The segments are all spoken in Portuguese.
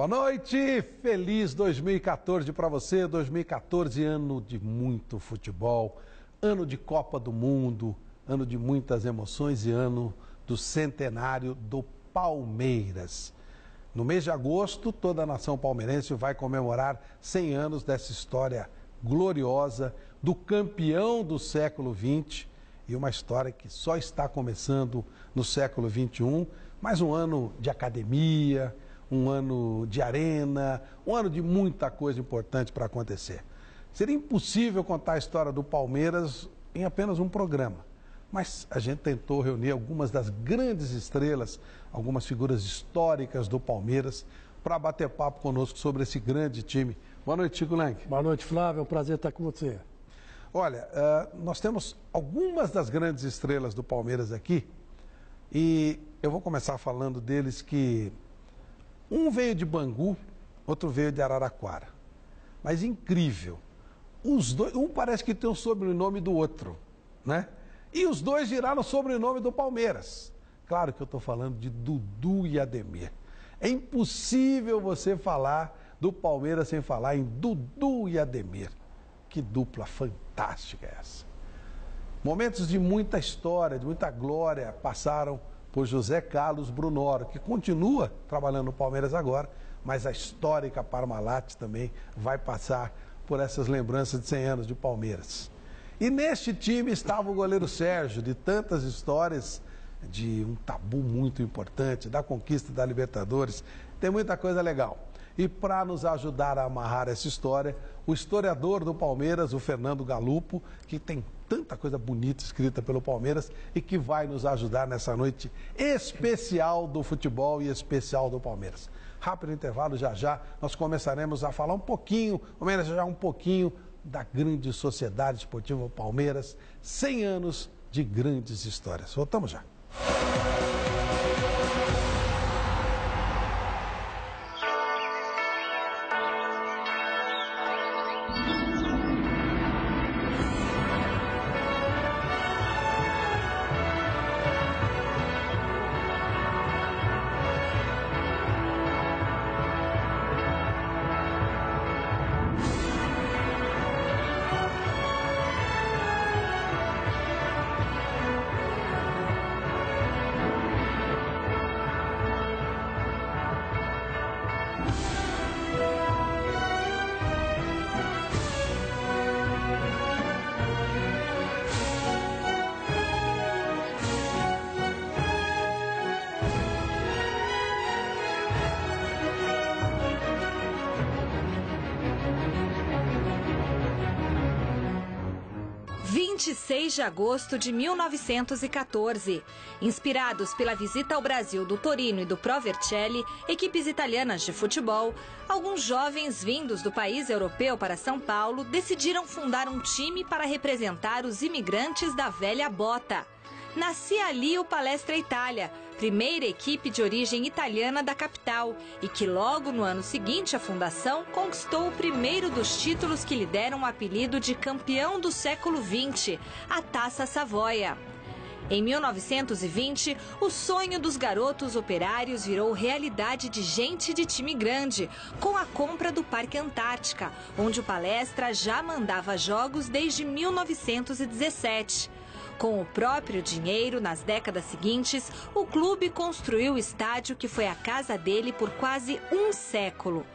Boa noite, feliz 2014 para você, 2014 ano de muito futebol, ano de Copa do Mundo, ano de muitas emoções e ano do centenário do Palmeiras. No mês de agosto, toda a nação palmeirense vai comemorar 100 anos dessa história gloriosa do campeão do século XX e uma história que só está começando no século XXI, mais um ano de academia, um ano de arena, um ano de muita coisa importante para acontecer. Seria impossível contar a história do Palmeiras em apenas um programa, mas a gente tentou reunir algumas das grandes estrelas, algumas figuras históricas do Palmeiras, para bater papo conosco sobre esse grande time. Boa noite, Chico Lang. Boa noite, Flávio. É um prazer estar com você. Olha, nós temos algumas das grandes estrelas do Palmeiras aqui e eu vou começar falando deles que um veio de Bangu, outro veio de Araraquara. Mas incrível, os dois, um parece que tem o sobrenome do outro, né? E os dois giraram o sobrenome do Palmeiras. Claro que eu estou falando de Dudu e Ademir. É impossível você falar do Palmeiras sem falar em Dudu e Ademir. Que dupla fantástica é essa. Momentos de muita história, de muita glória passaram por José Carlos Brunoro, que continua trabalhando no Palmeiras agora, mas a histórica Parmalat também vai passar por essas lembranças de 100 anos de Palmeiras. E neste time estava o goleiro Sérgio, de tantas histórias, de um tabu muito importante, da conquista da Libertadores, tem muita coisa legal. E para nos ajudar a amarrar essa história, o historiador do Palmeiras, o Fernando Galupo, que tem tanta coisa bonita escrita pelo Palmeiras e que vai nos ajudar nessa noite especial do futebol e especial do Palmeiras. Rápido intervalo, já nós começaremos a falar um pouquinho, homenagear um pouquinho da grande sociedade esportiva Palmeiras, 100 anos de grandes histórias. Voltamos já. De agosto de 1914. Inspirados pela visita ao Brasil do Torino e do Pro Vercelli, equipes italianas de futebol, alguns jovens vindos do país europeu para São Paulo decidiram fundar um time para representar os imigrantes da velha bota. Nascia ali o Palestra Itália, primeira equipe de origem italiana da capital, e que logo no ano seguinte à fundação conquistou o primeiro dos títulos que lhe deram o apelido de campeão do século XX, a Taça Savoia. Em 1920, o sonho dos garotos operários virou realidade de gente de time grande, com a compra do Parque Antártica, onde o Palestra já mandava jogos desde 1917. Com o próprio dinheiro, nas décadas seguintes, o clube construiu o estádio que foi a casa dele por quase um século.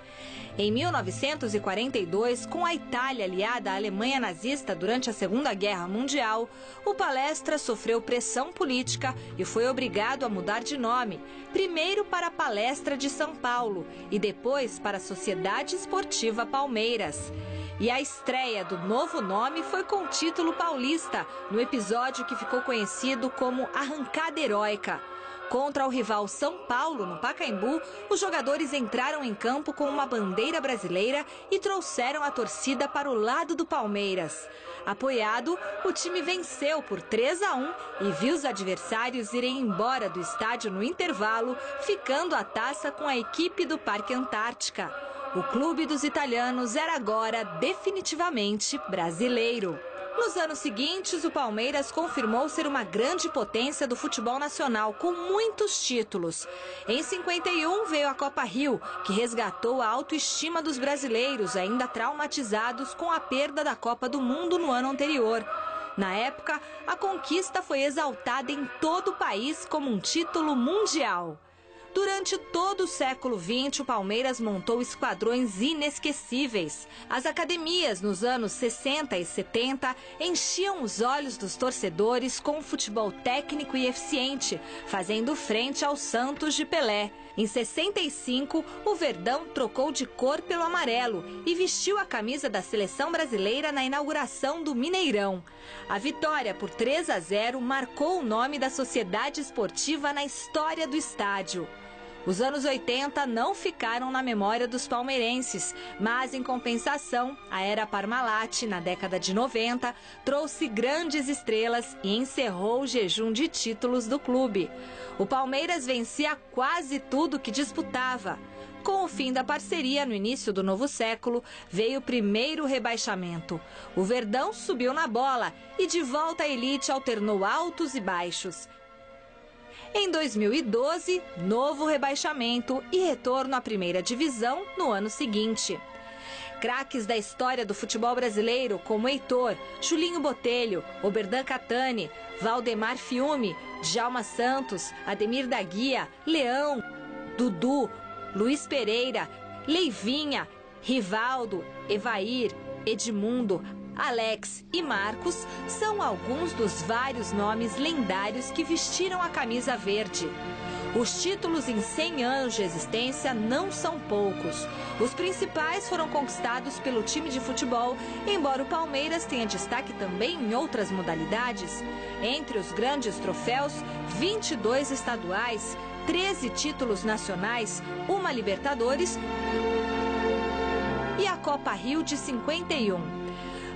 Em 1942, com a Itália aliada à Alemanha nazista durante a Segunda Guerra Mundial, o Palestra sofreu pressão política e foi obrigado a mudar de nome, primeiro para a Palestra de São Paulo e depois para a Sociedade Esportiva Palmeiras. E a estreia do novo nome foi com o título paulista, no episódio que ficou conhecido como Arrancada Heróica. Contra o rival São Paulo, no Pacaembu, os jogadores entraram em campo com uma bandeira brasileira e trouxeram a torcida para o lado do Palmeiras. Apoiado, o time venceu por 3-1 e viu os adversários irem embora do estádio no intervalo, ficando a taça com a equipe do Parque Antártica. O clube dos italianos era agora definitivamente brasileiro. Nos anos seguintes, o Palmeiras confirmou ser uma grande potência do futebol nacional, com muitos títulos. Em 51 veio a Copa Rio, que resgatou a autoestima dos brasileiros, ainda traumatizados com a perda da Copa do Mundo no ano anterior. Na época, a conquista foi exaltada em todo o país como um título mundial. Durante todo o século XX, o Palmeiras montou esquadrões inesquecíveis. As academias, nos anos 60 e 70, enchiam os olhos dos torcedores com um futebol técnico e eficiente, fazendo frente ao Santos de Pelé. Em 65, o Verdão trocou de cor pelo amarelo e vestiu a camisa da seleção brasileira na inauguração do Mineirão. A vitória por 3-0 marcou o nome da sociedade esportiva na história do estádio. Os anos 80 não ficaram na memória dos palmeirenses, mas, em compensação, a era Parmalat, na década de 90, trouxe grandes estrelas e encerrou o jejum de títulos do clube. O Palmeiras vencia quase tudo que disputava. Com o fim da parceria no início do novo século, veio o primeiro rebaixamento. O Verdão subiu na bola e, de volta à elite, alternou altos e baixos. Em 2012, novo rebaixamento e retorno à primeira divisão no ano seguinte. Craques da história do futebol brasileiro como Heitor, Julinho Botelho, Oberdan Catani, Valdemar Fiume, Djalma Santos, Ademir da Guia, Leão, Dudu, Luiz Pereira, Leivinha, Rivaldo, Evair, Edmundo, Alex e Marcos são alguns dos vários nomes lendários que vestiram a camisa verde. Os títulos em 100 anos de existência não são poucos. Os principais foram conquistados pelo time de futebol, embora o Palmeiras tenha destaque também em outras modalidades. Entre os grandes troféus, 22 estaduais, 13 títulos nacionais, uma Libertadores e a Copa Rio de 51.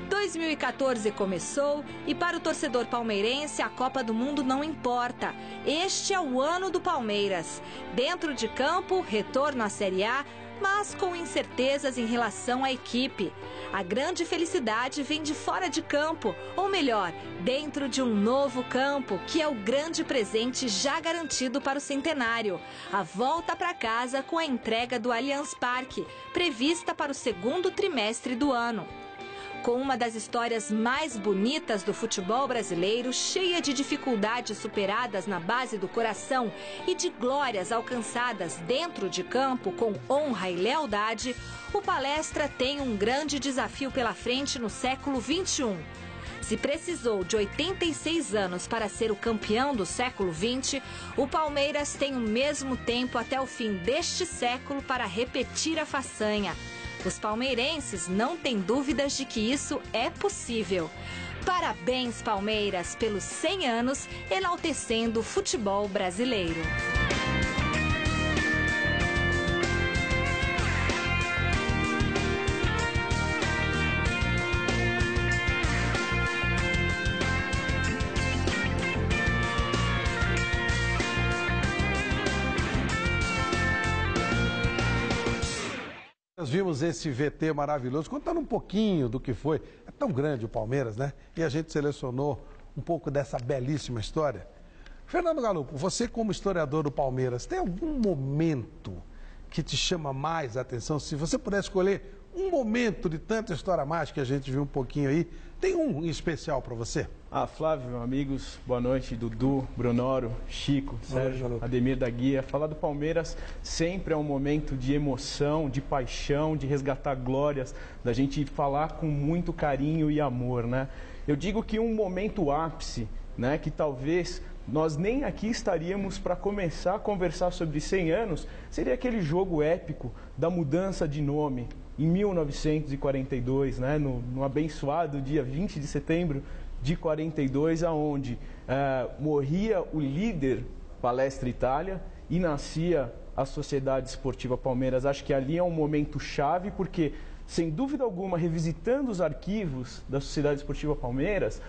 2014 começou e para o torcedor palmeirense a Copa do Mundo não importa. Este é o ano do Palmeiras. Dentro de campo, retorno à Série A, mas com incertezas em relação à equipe. A grande felicidade vem de fora de campo, ou melhor, dentro de um novo campo, que é o grande presente já garantido para o centenário. A volta para casa com a entrega do Allianz Parque, prevista para o segundo trimestre do ano. Com uma das histórias mais bonitas do futebol brasileiro, cheia de dificuldades superadas na base do coração e de glórias alcançadas dentro de campo com honra e lealdade, o Palestra tem um grande desafio pela frente no século XXI. Se precisou de 86 anos para ser o campeão do século XX, o Palmeiras tem o mesmo tempo até o fim deste século para repetir a façanha. Os palmeirenses não têm dúvidas de que isso é possível. Parabéns, Palmeiras, pelos 100 anos enaltecendo o futebol brasileiro. Nós vimos esse VT maravilhoso, contando um pouquinho do que foi. É tão grande o Palmeiras, né? E a gente selecionou um pouco dessa belíssima história. Fernando Galupo, você como historiador do Palmeiras, tem algum momento que te chama mais a atenção? Se você pudesse escolher um momento de tanta história mágica que a gente viu um pouquinho aí, tem um em especial para você? Flávio, amigos, boa noite, Dudu, Brunoro, Chico, Sérgio, Ademir da Guia. Falar do Palmeiras sempre é um momento de emoção, de paixão, de resgatar glórias, da gente falar com muito carinho e amor, né? Eu digo que um momento ápice, né, que talvez nós nem aqui estaríamos para começar a conversar sobre 100 anos, seria aquele jogo épico da mudança de nome em 1942, né, no abençoado dia 20 de setembro de 42, aonde morria o líder Palestra Itália e nascia a Sociedade Esportiva Palmeiras. Acho que ali é um momento chave, porque sem dúvida alguma, revisitando os arquivos da Sociedade Esportiva Palmeiras,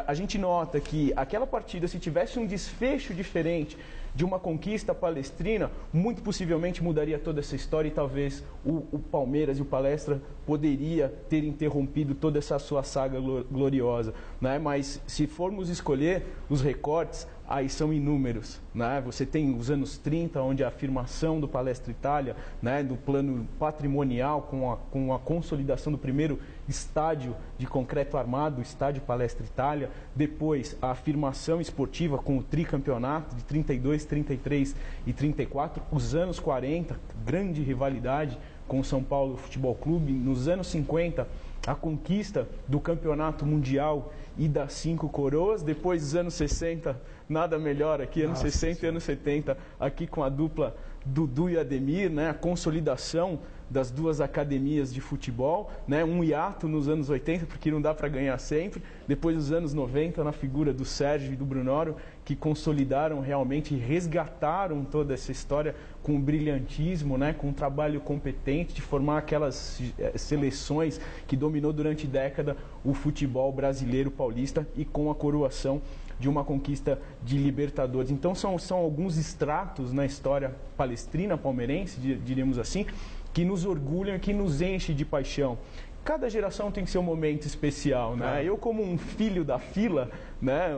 a gente nota que aquela partida, se tivesse um desfecho diferente de uma conquista palestrina, muito possivelmente mudaria toda essa história e talvez o Palmeiras e o Palestra poderia ter interrompido toda essa sua saga gloriosa, né? Mas se formos escolher os recortes, aí são inúmeros, né? Você tem os anos 30, onde a afirmação do Palestra Itália, né, do plano patrimonial com a consolidação do primeiro estádio de concreto armado, o estádio Palestra Itália, depois a afirmação esportiva com o tricampeonato de 32, 33 e 34, os anos 40, grande rivalidade com o São Paulo Futebol Clube, nos anos 50, a conquista do campeonato mundial e das 5 coroas, depois dos anos 60, nada melhor aqui, anos 60 e anos 70, aqui com a dupla Dudu e Ademir, né, a consolidação das duas academias de futebol, né, um hiato nos anos 80, porque não dá para ganhar sempre, depois dos anos 90, na figura do Sérgio e do Brunoro, que consolidaram realmente e resgataram toda essa história com brilhantismo, né, com um trabalho competente de formar aquelas seleções que dominou durante década o futebol brasileiro paulista e com a coroação de uma conquista de Libertadores. Então são alguns extratos na história palestrina, palmeirense, diríamos assim, que nos orgulham e que nos enche de paixão. Cada geração tem seu momento especial, né? Eu, como um filho da fila, né,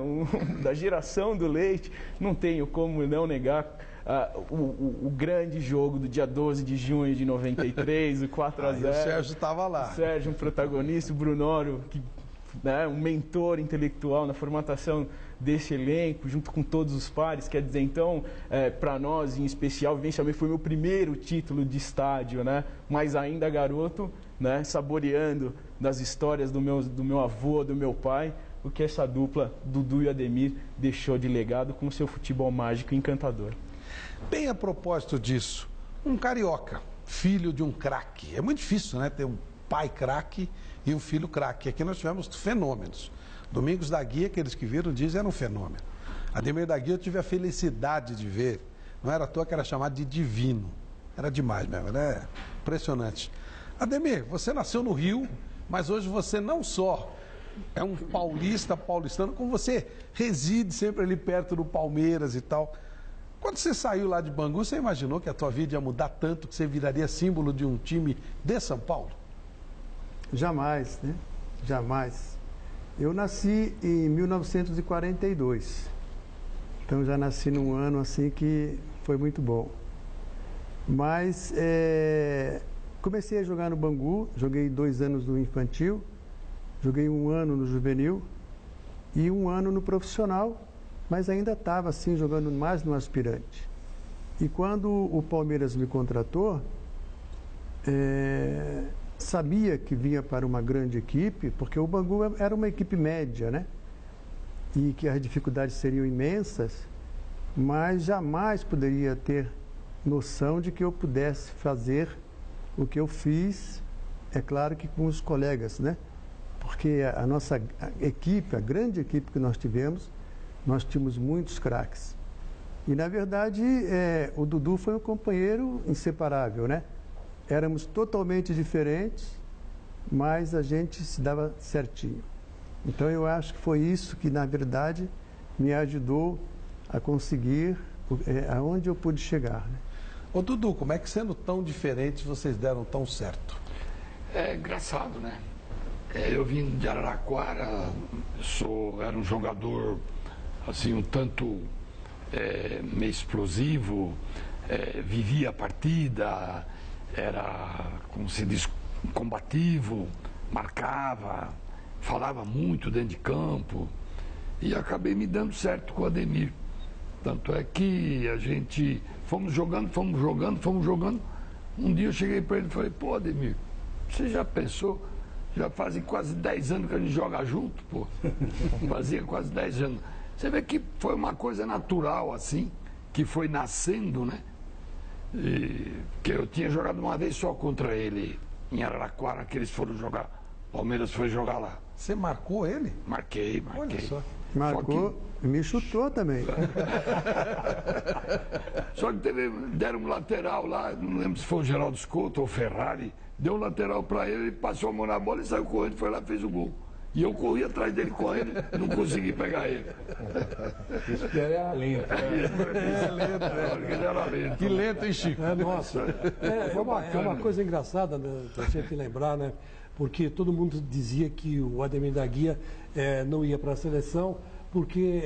da geração do leite, não tenho como não negar o grande jogo do dia 12 de junho de 93, o 4-0. O Sérgio estava lá. O Sérgio, um protagonista, o Brunoro, que, né, um mentor intelectual na formatação desse elenco, junto com todos os pares. Quer dizer, então, para nós, em especial, vivencialmente, foi meu primeiro título de estádio, né? Mas ainda garoto, né, saboreando das histórias do meu avô, do meu pai, o que essa dupla, Dudu e Ademir, deixou de legado com o seu futebol mágico e encantador. Bem a propósito disso, um carioca, filho de um craque. É muito difícil, né, ter um pai craque e um filho craque. Aqui nós tivemos fenômenos. Domingos da Guia, aqueles que viram, dizem, era um fenômeno. Ademir da Guia eu tive a felicidade de ver. Não era à toa que era chamado de divino. Era demais mesmo, era impressionante. Ademir, você nasceu no Rio, mas hoje você não só é um paulistano, como você reside sempre ali perto do Palmeiras e tal. Quando você saiu lá de Bangu, você imaginou que a tua vida ia mudar tanto, que você viraria símbolo de um time de São Paulo? Jamais, né? Jamais. Eu nasci em 1942. Então já nasci num ano assim que foi muito bom. Mas comecei a jogar no Bangu, joguei 2 anos no infantil, joguei 1 ano no juvenil e 1 ano no profissional, mas ainda estava assim jogando mais no aspirante. E quando o Palmeiras me contratou, sabia que vinha para uma grande equipe, porque o Bangu era uma equipe média, né? E que as dificuldades seriam imensas, mas jamais poderia ter noção de que eu pudesse fazer o que eu fiz, é claro que com os colegas, né? Porque a nossa equipe, a grande equipe que nós tivemos, nós tínhamos muitos craques. E, na verdade, o Dudu foi um companheiro inseparável, né? Éramos totalmente diferentes, mas a gente se dava certinho. Então, eu acho que foi isso que, na verdade, me ajudou a conseguir aonde eu pude chegar, né? Ô Dudu, como é que sendo tão diferentes vocês deram tão certo? É engraçado, né? Eu vim de Araraquara, era um jogador assim, um tanto meio explosivo, vivia a partida, era, como se diz, combativo, marcava, falava muito dentro de campo e acabei me dando certo com o Ademir. Tanto é que a gente fomos jogando. Um dia eu cheguei para ele e falei, pô, Ademir, você já pensou? Já fazem quase 10 anos que a gente joga junto, pô. Fazia quase 10 anos. Você vê que foi uma coisa natural, assim, que foi nascendo, né? Que eu tinha jogado uma vez só contra ele em Araraquara, que eles foram jogar. Palmeiras foi jogar lá. Você marcou ele? Marquei. Olha só. Marcou, me chutou também. Só que deram um lateral lá, não lembro se foi o Geraldo Scotto ou o Ferrari, deu um lateral para ele passou a mão na bola e saiu correndo, foi lá e fez o gol. E eu corri atrás dele correndo, não consegui pegar ele. Isso que era lento. Ele era lento. Que lento, hein, Chico? Nossa. É uma coisa engraçada, né, pra gente lembrar, né? Porque todo mundo dizia que o Ademir da Guia não ia para a seleção porque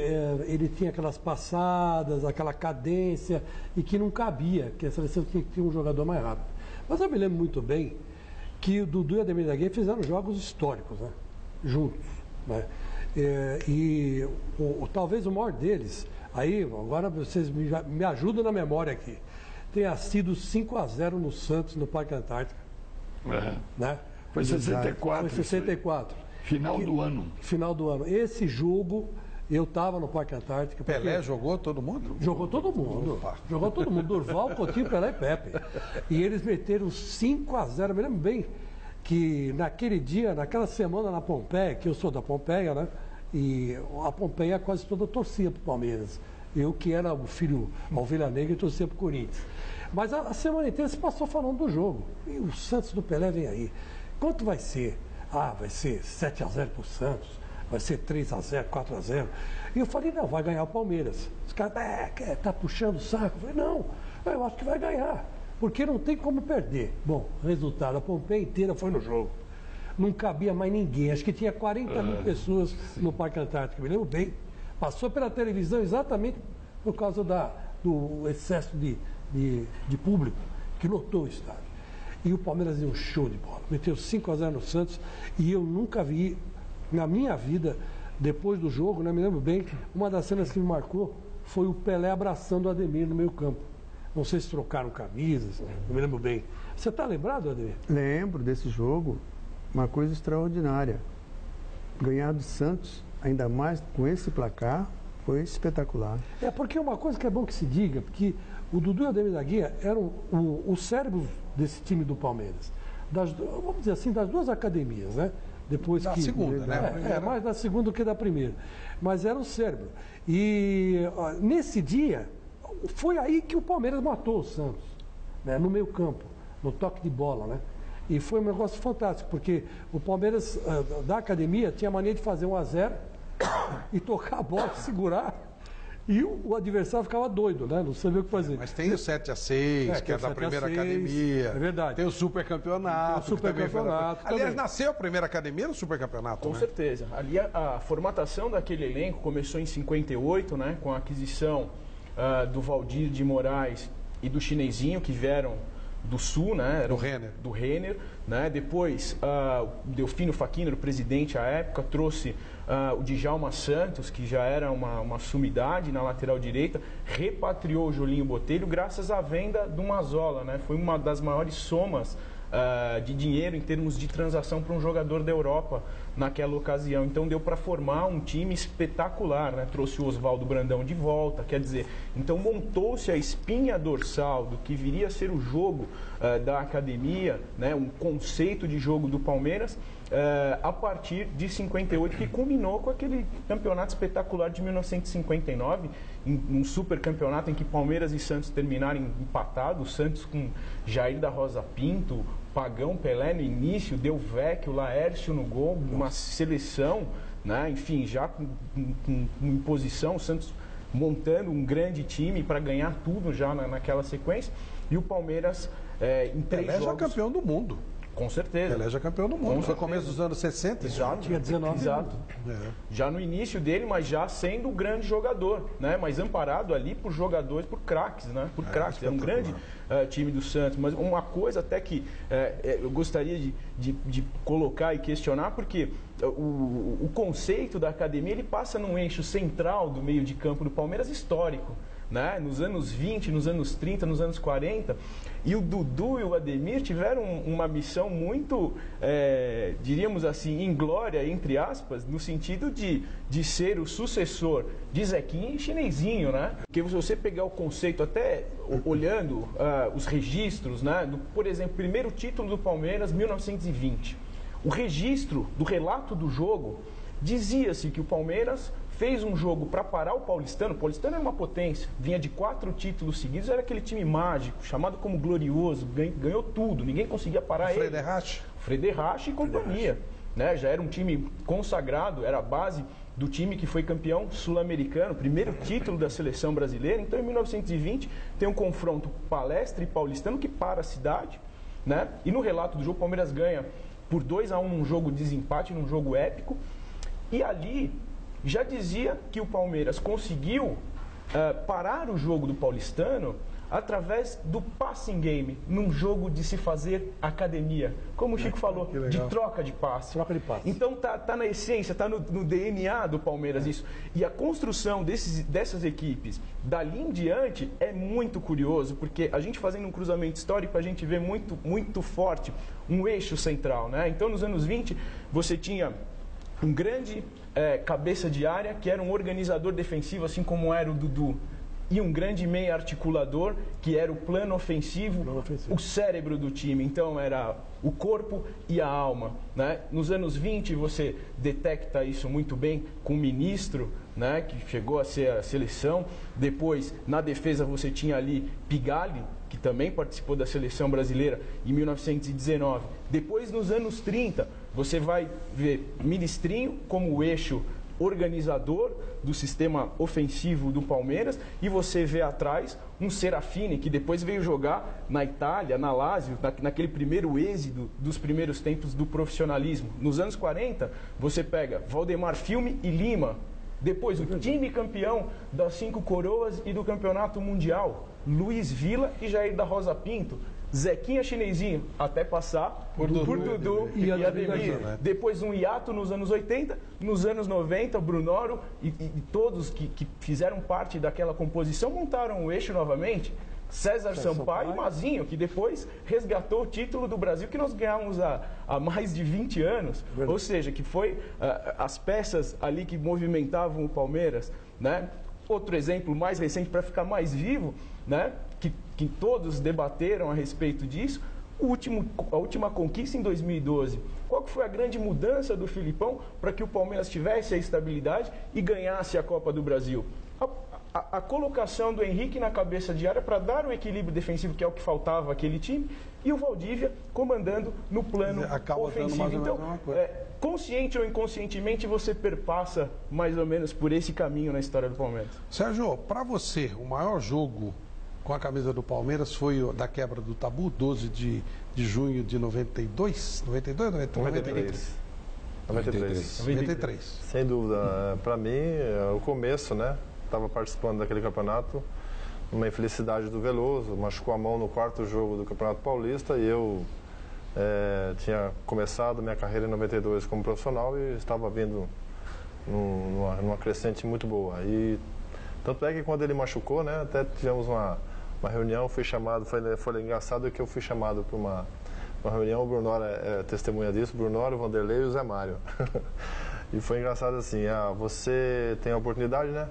ele tinha aquelas passadas, aquela cadência e que não cabia, que a seleção tinha que ter um jogador mais rápido. Mas eu me lembro muito bem que o Dudu e o Ademir da Guia fizeram jogos históricos, né? Juntos, né? Talvez o maior deles, aí agora vocês me ajudam na memória aqui, tenha sido 5-0 no Santos, no Parque Antártico. Né? Foi 64. Foi 64. Final do ano. Final do ano. Esse jogo, eu estava no Parque Antártico. Pelé jogou todo mundo? Jogou todo mundo. Opa. Jogou todo mundo. Durval, Coutinho, Pelé e Pepe. E eles meteram 5-0. Eu me lembro bem que naquele dia, naquela semana na Pompeia, que eu sou da Pompeia, né? E a Pompeia quase toda torcia para o Palmeiras. Eu que era o filho, a ovelha negra, torcia para o Corinthians. Mas a semana inteira se passou falando do jogo. E o Santos do Pelé vem aí. Quanto vai ser? Vai ser 7-0 para o Santos, vai ser 3-0, 4-0. E eu falei, não, vai ganhar o Palmeiras. Os caras, tá puxando o saco. Eu falei, não, eu acho que vai ganhar. Porque não tem como perder. Bom, resultado, a Pompeia inteira foi no jogo. Não cabia mais ninguém. Acho que tinha 40 mil pessoas no Parque Antártico. Me lembro bem. Passou pela televisão exatamente por causa do excesso de público que lotou o estádio. E o Palmeiras deu um show de bola. Meteu 5-0 no Santos. E eu nunca vi, na minha vida, depois do jogo, né, me lembro bem, uma das cenas que me marcou foi o Pelé abraçando o Ademir no meio campo. Não sei se trocaram camisas, não me lembro bem. Você está lembrado, Ademir? Lembro desse jogo, uma coisa extraordinária. Ganhar do Santos, ainda mais com esse placar, foi espetacular. Porque uma coisa que é bom que se diga, porque o Dudu e o Ademir da Guia eram o cérebro desse time do Palmeiras. Vamos dizer assim, das duas academias, né? Depois da segunda, né? Mais da segunda do que da primeira. Mas era o cérebro. E nesse dia, foi aí que o Palmeiras matou o Santos, né? No meio campo, no toque de bola, né? E foi um negócio fantástico, porque o Palmeiras da academia tinha a mania de fazer 1-0 e tocar a bola, segurar, e o adversário ficava doido, né? Não sabia o que fazer. Mas tem o 7-6, que é da primeira academia. É verdade. Tem o supercampeonato. Tem o supercampeonato. Aliás, nasceu a primeira academia no supercampeonato, Com né? certeza. Ali a formatação daquele elenco começou em 58, né? Com a aquisição do Valdir de Moraes e do Chinesinho, que vieram do Sul, né? Do Renner, né? Depois, o Delfino Facchino, o presidente à época, trouxe o Djalma Santos, que já era uma sumidade na lateral direita, repatriou o Jolinho Botelho graças à venda do Mazzola, né? Foi uma das maiores somas de dinheiro em termos de transação para um jogador da Europa naquela ocasião. Então deu para formar um time espetacular, né? Trouxe o Oswaldo Brandão de volta, quer dizer, então montou-se a espinha dorsal do que viria a ser o jogo da academia, né? Um conceito de jogo do Palmeiras a partir de 58, que culminou com aquele campeonato espetacular de 1959, um super campeonato em que Palmeiras e Santos terminaram empatados, Santos com Jair da Rosa Pinto, Pagão, Pelé no início, Del Vecchio, Laércio no gol, uma seleção, né? Enfim, já com imposição, o Santos montando um grande time para ganhar tudo já naquela sequência, e o Palmeiras em 3 Pelé jogos... já campeão do mundo. Com certeza. Pelé já campeão do mundo. Foi começo dos anos 60. Exato. Tinha 19 Exato. Já no início dele, mas já sendo um grande jogador, né? Mas amparado ali por jogadores, por craques, né? Por craques. Era um grande time do Santos. Mas uma coisa até que eu gostaria de colocar e questionar, porque o conceito da academia, ele passa num eixo central do meio de campo do Palmeiras histórico, né? Nos anos 20, nos anos 30, nos anos 40, e o Dudu e o Ademir tiveram uma missão muito, diríamos assim, inglória, entre aspas, no sentido de ser o sucessor de Zequinha e Chinesinho, né? Porque se você pegar o conceito, até olhando os registros, né? Por exemplo, primeiro título do Palmeiras, 1920. O registro do relato do jogo dizia-se que o Palmeiras fez um jogo para parar o Paulistano. O Paulistano era uma potência, vinha de 4 títulos seguidos, era aquele time mágico, chamado como glorioso, ganhou tudo, ninguém conseguia parar ele. Frederich e companhia. Né? Já era um time consagrado, era a base do time que foi campeão sul-americano, primeiro título da seleção brasileira. Então, em 1920, tem um confronto Palestra e Paulistano que para a cidade, né? E no relato do jogo, o Palmeiras ganha por 2-1 num jogo de desempate, num jogo épico. E ali já dizia que o Palmeiras conseguiu parar o jogo do Paulistano através do passing game, num jogo de se fazer academia. Como o Chico falou, de troca de passe. Troca de passe. Então tá na essência, tá no DNA do Palmeiras isso. E a construção dessas equipes dali em diante é muito curioso, porque a gente fazendo um cruzamento histórico, a gente vê muito forte um eixo central, né? Então nos anos 20, você tinha um grande cabeça de área, que era um organizador defensivo, assim como era o Dudu. E um grande meia articulador, que era o plano ofensivo, o cérebro do time. Então, era o corpo e a alma. Né? Nos anos 20, você detecta isso muito bem com o ministro, né, que chegou a ser a seleção. Depois, na defesa, você tinha ali Pigali, que também participou da seleção brasileira em 1919. Depois, nos anos 30, você vai ver Ministrinho como o eixo organizador do sistema ofensivo do Palmeiras, e você vê atrás um Serafini, que depois veio jogar na Itália, na Lazio, naquele primeiro êxodo dos primeiros tempos do profissionalismo. Nos anos 40, você pega Valdemar Filme e Lima. Depois, o time campeão das 5 coroas e do campeonato mundial, Luiz Villa e Jair da Rosa Pinto. Zequinha Chinesinho, até passar por Dudu e Ademir. Depois um hiato nos anos 80, nos anos 90, Brunoro e todos que fizeram parte daquela composição montaram o eixo novamente. César Sampaio e Mazinho, que depois resgatou o título do Brasil que nós ganhamos há mais de 20 anos. Ou seja, que foi as peças ali que movimentavam o Palmeiras, né? Outro exemplo mais recente, para ficar mais vivo, né? Que todos debateram a respeito disso, a última conquista em 2012. Qual que foi a grande mudança do Filipão para que o Palmeiras tivesse a estabilidade e ganhasse a Copa do Brasil? A colocação do Henrique na cabeça de área para dar o equilíbrio defensivo, que é o que faltava àquele time, e o Valdívia comandando no plano ofensivo. Então, consciente ou inconscientemente, você perpassa mais ou menos por esse caminho na história do Palmeiras. Sérgio, para você, o maior jogo com a camisa do Palmeiras foi o da quebra do tabu, 12 de junho de 92? 92 ou 93? 93. Sem dúvida. Para mim, é o começo, né? Estava participando daquele campeonato, uma infelicidade do Veloso, machucou a mão no 4º jogo do Campeonato Paulista e eu tinha começado minha carreira em 92 como profissional e estava vindo numa crescente muito boa. E tanto é que quando ele machucou, né, até tivemos uma reunião, fui chamado, foi engraçado que eu fui chamado para uma reunião, o Brunoro é testemunha disso, o Brunoro, o Vanderlei e o Zé Mário. E foi engraçado assim, você tem a oportunidade, né?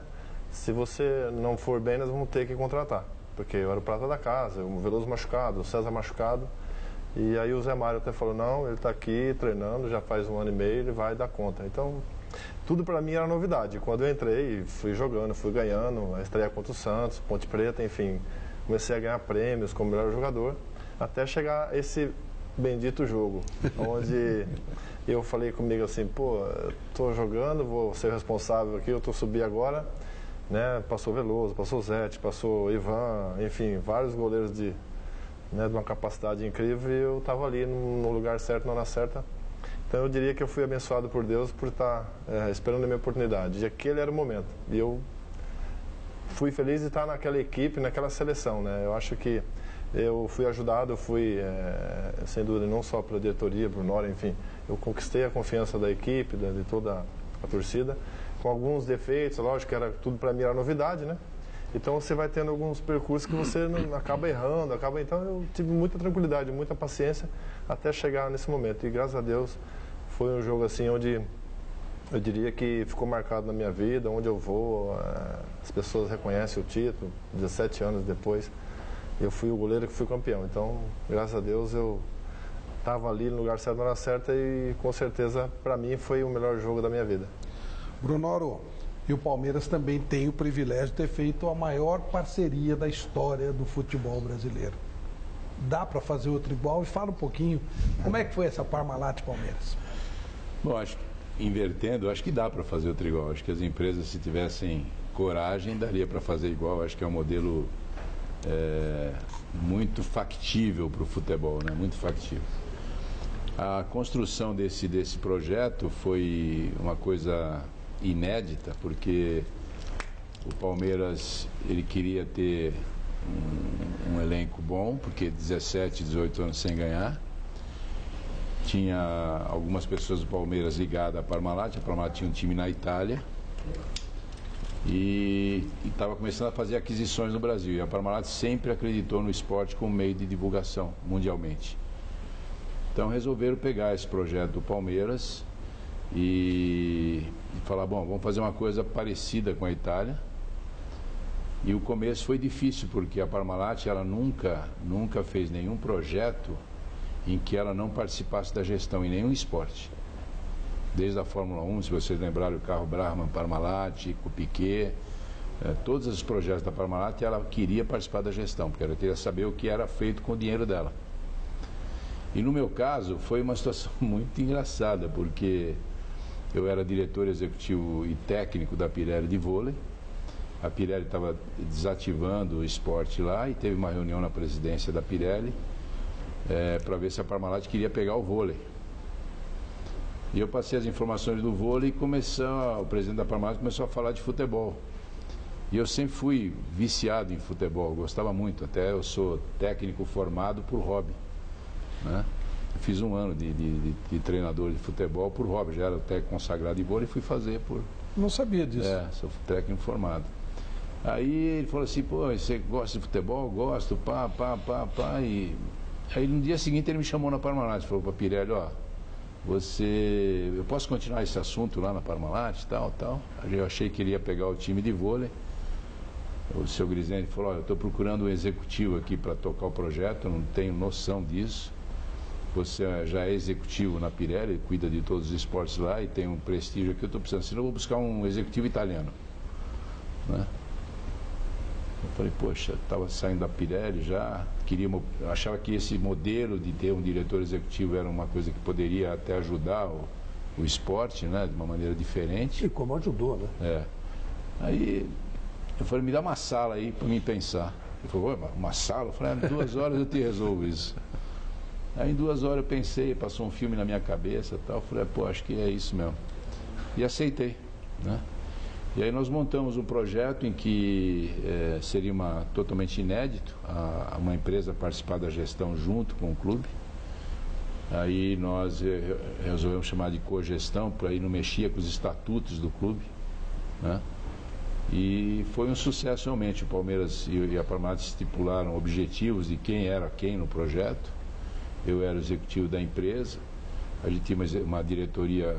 Se você não for bem, nós vamos ter que contratar. Porque eu era o prata da casa, o Veloso machucado, o César machucado. E aí o Zé Mário até falou, não, ele está aqui treinando, já faz 1 ano e meio, ele vai dar conta. Então, tudo para mim era novidade. Quando eu entrei, fui jogando, fui ganhando, a estreia contra o Santos, Ponte Preta, enfim. Comecei a ganhar prêmios como melhor jogador, até chegar esse bendito jogo, onde eu falei comigo assim, estou jogando, vou ser responsável aqui, eu estou subindo agora. Né, passou Veloso, passou Zete, passou Ivan, enfim, vários goleiros de uma capacidade incrível, e eu estava ali no lugar certo, na hora certa. Então eu diria que eu fui abençoado por Deus por estar esperando a minha oportunidade. E aquele era o momento. E eu fui feliz de estar naquela equipe, naquela seleção. Né? Eu acho que eu fui ajudado, eu fui, sem dúvida, não só pela diretoria, Brunoro, enfim, eu conquistei a confiança da equipe, de toda a torcida, com alguns defeitos, lógico que era tudo para mim era novidade, né? Então você vai tendo alguns percursos que você acaba errando, então eu tive muita tranquilidade, muita paciência até chegar nesse momento. E graças a Deus foi um jogo assim onde eu diria que ficou marcado na minha vida, onde eu vou, as pessoas reconhecem o título, 17 anos depois, eu fui o goleiro que fui campeão. Então, graças a Deus eu estava ali no lugar certo, na hora certa, e com certeza para mim foi o melhor jogo da minha vida. Brunoro, E o Palmeiras também tem o privilégio de ter feito a maior parceria da história do futebol brasileiro. Dá para fazer outro igual? E fala um pouquinho, como é que foi essa Parmalat Palmeiras? Bom, acho que invertendo, acho que dá para fazer outro igual. Acho que as empresas, se tivessem coragem, daria para fazer igual. Acho que é um modelo muito factível para o futebol, né? Muito factível. A construção desse projeto foi uma coisa inédita, porque o Palmeiras ele queria ter um elenco bom, porque 17, 18 anos sem ganhar. Tinha algumas pessoas do Palmeiras ligadas à Parmalat. A Parmalat tinha um time na Itália e estava começando a fazer aquisições no Brasil. E a Parmalat sempre acreditou no esporte como meio de divulgação mundialmente. Então resolveram pegar esse projeto do Palmeiras e falar, bom, vamos fazer uma coisa parecida com a Itália. E o começo foi difícil, porque a Parmalat ela nunca fez nenhum projeto em que ela não participasse da gestão em nenhum esporte. Desde a Fórmula 1, se vocês lembrarem, o carro Brabham, Parmalat, com o Piquet, todos os projetos da Parmalat ela queria participar da gestão, porque ela queria saber o que era feito com o dinheiro dela. E no meu caso foi uma situação muito engraçada, porque eu era diretor executivo e técnico da Pirelli de vôlei. A Pirelli estava desativando o esporte lá e teve uma reunião na presidência da Pirelli para ver se a Parmalat queria pegar o vôlei. E eu passei as informações do vôlei e o presidente da Parmalat começou a falar de futebol. E eu sempre fui viciado em futebol, gostava muito, até eu sou técnico formado por hobby, né? Eu fiz um ano de treinador de futebol por hobby, já era técnico consagrado de vôlei e fui fazer por... Não sabia disso. Sou técnico formado. Aí ele falou assim, pô, você gosta de futebol? Gosto, pá. E aí no dia seguinte ele me chamou na Parmalat, falou pra Pirelli, ó, eu posso continuar esse assunto lá na Parmalat, tal. Eu achei que ele ia pegar o time de vôlei. O seu Grisende falou, olha, eu estou procurando um executivo aqui para tocar o projeto, eu não tenho noção disso. Você já é executivo na Pirelli, cuida de todos os esportes lá e tem um prestígio aqui, eu estou precisando, senão eu vou buscar um executivo italiano, né? Eu falei, poxa, estava saindo da Pirelli já, achava que esse modelo de ter um diretor executivo era uma coisa que poderia até ajudar o esporte, né, de uma maneira diferente. E como ajudou, né? Aí eu falei, me dá uma sala aí para mim pensar. Ele falou, uma sala? Eu falei, em 2 horas eu te resolvo isso. Aí em 2 horas eu pensei, passou um filme na minha cabeça e tal, falei, pô, acho que é isso mesmo. E aceitei, né? E aí nós montamos um projeto em que seria totalmente inédito, uma empresa participar da gestão junto com o clube. Aí nós resolvemos chamar de cogestão, porque aí não mexia com os estatutos do clube, né? E foi um sucesso realmente. O Palmeiras e a Parmalat estipularam objetivos de quem era quem no projeto. Eu era o executivo da empresa. A gente tinha uma diretoria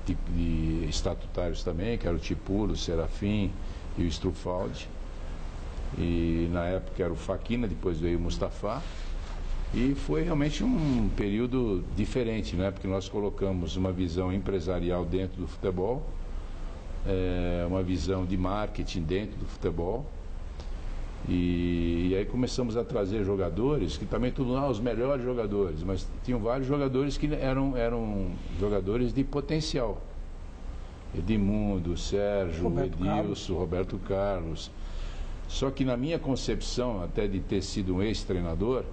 de estatutários também, que era o Tipulo, o Serafim e o Strufaldi. E na época era o Faquina, depois veio o Mustafa. E foi realmente um período diferente, né? Porque nós colocamos uma visão empresarial dentro do futebol, uma visão de marketing dentro do futebol. E aí começamos a trazer jogadores, que também tudo os melhores jogadores, mas tinham vários jogadores que eram jogadores de potencial. Edmundo, Sérgio, Edilson, Roberto Carlos. Só que na minha concepção, até de ter sido um ex-treinador,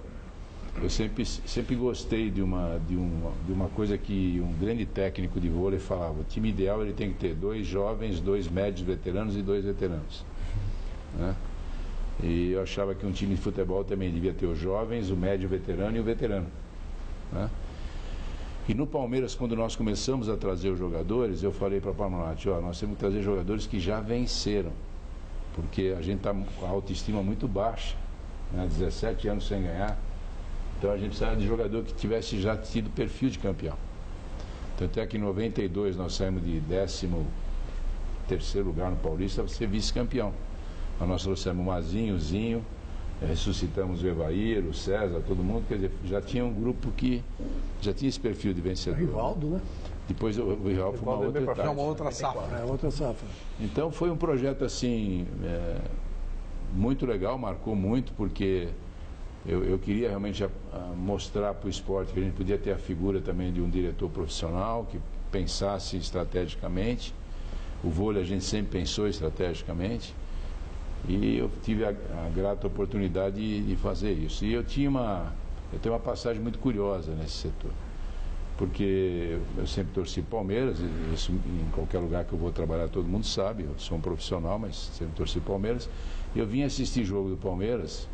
eu sempre gostei de uma coisa que um grande técnico de vôlei falava: o time ideal ele tem que ter 2 jovens, 2 médios veteranos e 2 veteranos, né? E eu achava que um time de futebol também devia ter os jovens, o médio veterano e o veterano, né? E no Palmeiras, quando nós começamos a trazer os jogadores, eu falei para a Parmalat, nós temos que trazer jogadores que já venceram, porque a gente está com a autoestima muito baixa, né? 17 anos sem ganhar. Então a gente precisava de jogador que tivesse já tido perfil de campeão. Tanto é que em 92 nós saímos de 13º lugar no Paulista para ser vice-campeão. Nós trouxemos o Mazinho, o Zinho, ressuscitamos o Evair, o César, todo mundo. Quer dizer, já tinha um grupo que já tinha esse perfil de vencedor. Rivaldo, né? Depois o Real foi uma outra etapa. É uma outra safra. É outra safra. Então foi um projeto assim muito legal, marcou muito, porque eu queria realmente mostrar para o esporte que a gente podia ter a figura também de um diretor profissional que pensasse estrategicamente. O vôlei a gente sempre pensou estrategicamente e eu tive a grata oportunidade de fazer isso. E eu tenho uma passagem muito curiosa nesse setor, porque eu sempre torci Palmeiras, isso em qualquer lugar que eu vou trabalhar todo mundo sabe, eu sou um profissional, mas sempre torci Palmeiras. E eu vim assistir jogo do Palmeiras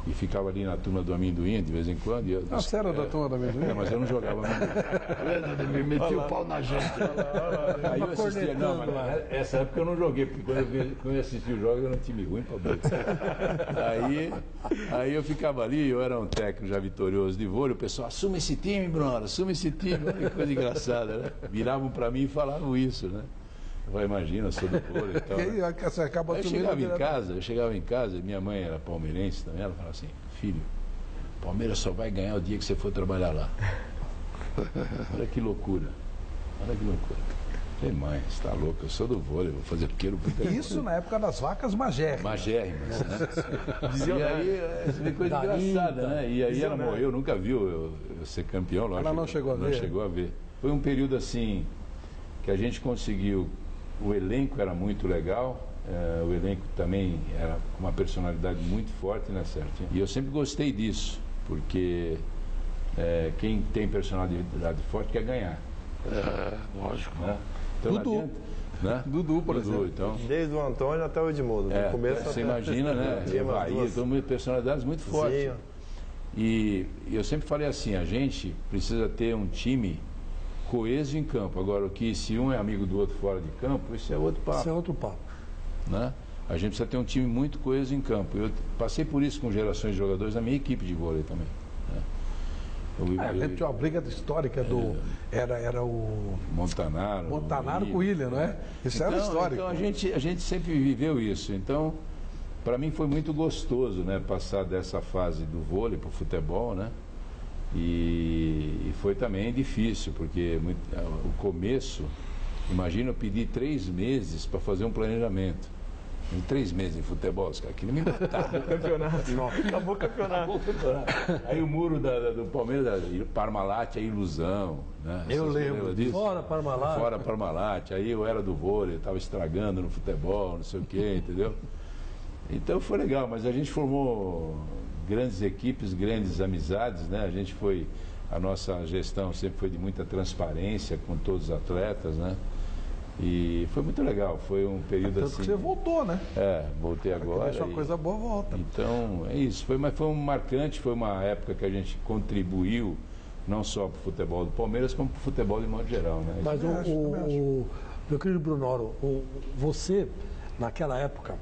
e ficava ali na turma do amendoim de vez em quando. Você era da turma do amendoim? Mas eu não jogava amendoim. Meti o pau na gente. Aí eu assistia, não, mas essa época eu não joguei, porque quando eu assistia o jogo eu era um time ruim para ver. Aí eu ficava ali, eu era um técnico já vitorioso de vôlei, o pessoal, assume esse time, Bruno, assume esse time. Olha que coisa engraçada, né? Viravam para mim e falavam isso, né? Eu falei, imagina, eu sou do vôlei e tal. Né? Aí eu chegava em casa, minha mãe era palmeirense também, ela falava assim, filho, Palmeiras só vai ganhar o dia que você for trabalhar lá. Olha que loucura. Olha que loucura. Falei, mãe, você está louco, eu sou do vôlei, vou fazer pequeno futebol. Isso na época das vacas magérrimas. Magérrimas, né? E aí, essa coisa engraçada, né? E aí ela morreu, nunca viu eu ser campeão, lógico. Ela não chegou a ver? Não chegou a ver. Foi um período assim, que a gente conseguiu, o elenco era muito legal, o elenco também era com uma personalidade muito forte, né, Sérgio? E eu sempre gostei disso, porque quem tem personalidade forte quer ganhar. Lógico. Né? Então, Dudu. Né? Dudu, por exemplo. Então, Desde o Antônio até o Edmundo. No começo você até... imagina, né? Bahia, todo mundo personalidades muito fortes. Sim. E eu sempre falei assim, a gente precisa ter um time coeso em campo. Agora, o que se um é amigo do outro fora de campo, isso é outro papo. Isso é outro papo. Né? A gente precisa ter um time muito coeso em campo. Eu passei por isso com gerações de jogadores na minha equipe de vôlei também. Né? Lembro de uma briga histórica do... Era o... Montanaro com o William, não é? Isso era histórico. Então a gente sempre viveu isso. Então, para mim foi muito gostoso, né? Passar dessa fase do vôlei para o futebol, né? E foi também difícil, porque o começo, imagina eu pedir 3 meses para fazer um planejamento. Em 3 meses em futebol, os caras queriam me matar. Acabou o campeonato. Aí o muro do Palmeiras, Parmalat, a ilusão. Né? Eu lembro disso. Fora Parmalat. Fora Parmalat. Aí eu era do vôlei, estava estragando no futebol, não sei o quê, entendeu? Então foi legal, mas a gente formou grandes equipes, grandes amizades, né? A nossa gestão sempre foi de muita transparência com todos os atletas, né? E foi muito legal, foi um período tanto assim... que você voltou, né? Voltei agora. Deixa uma coisa boa, volta. Então, é isso. Mas foi um marcante, foi uma época que a gente contribuiu não só para o futebol do Palmeiras, como para o futebol de modo geral, né? Mas meu querido Brunoro, você, naquela época,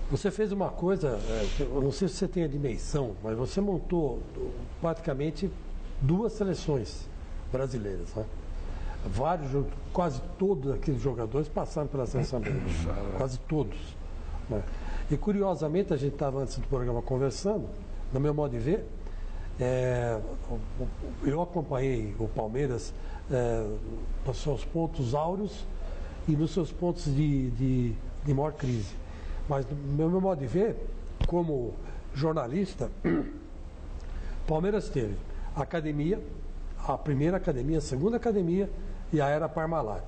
você fez uma coisa, eu não sei se você tem a dimensão, mas você montou praticamente 2 seleções brasileiras, né? Quase todos aqueles jogadores passaram pela seleção brasileira, quase todos. Né? E curiosamente, a gente estava antes do programa conversando, no meu modo de ver, eu acompanhei o Palmeiras nos seus pontos áureos e nos seus pontos de maior crise. Mas, no meu modo de ver, como jornalista, Palmeiras teve a academia, a primeira academia, a segunda academia e a era Parmalat,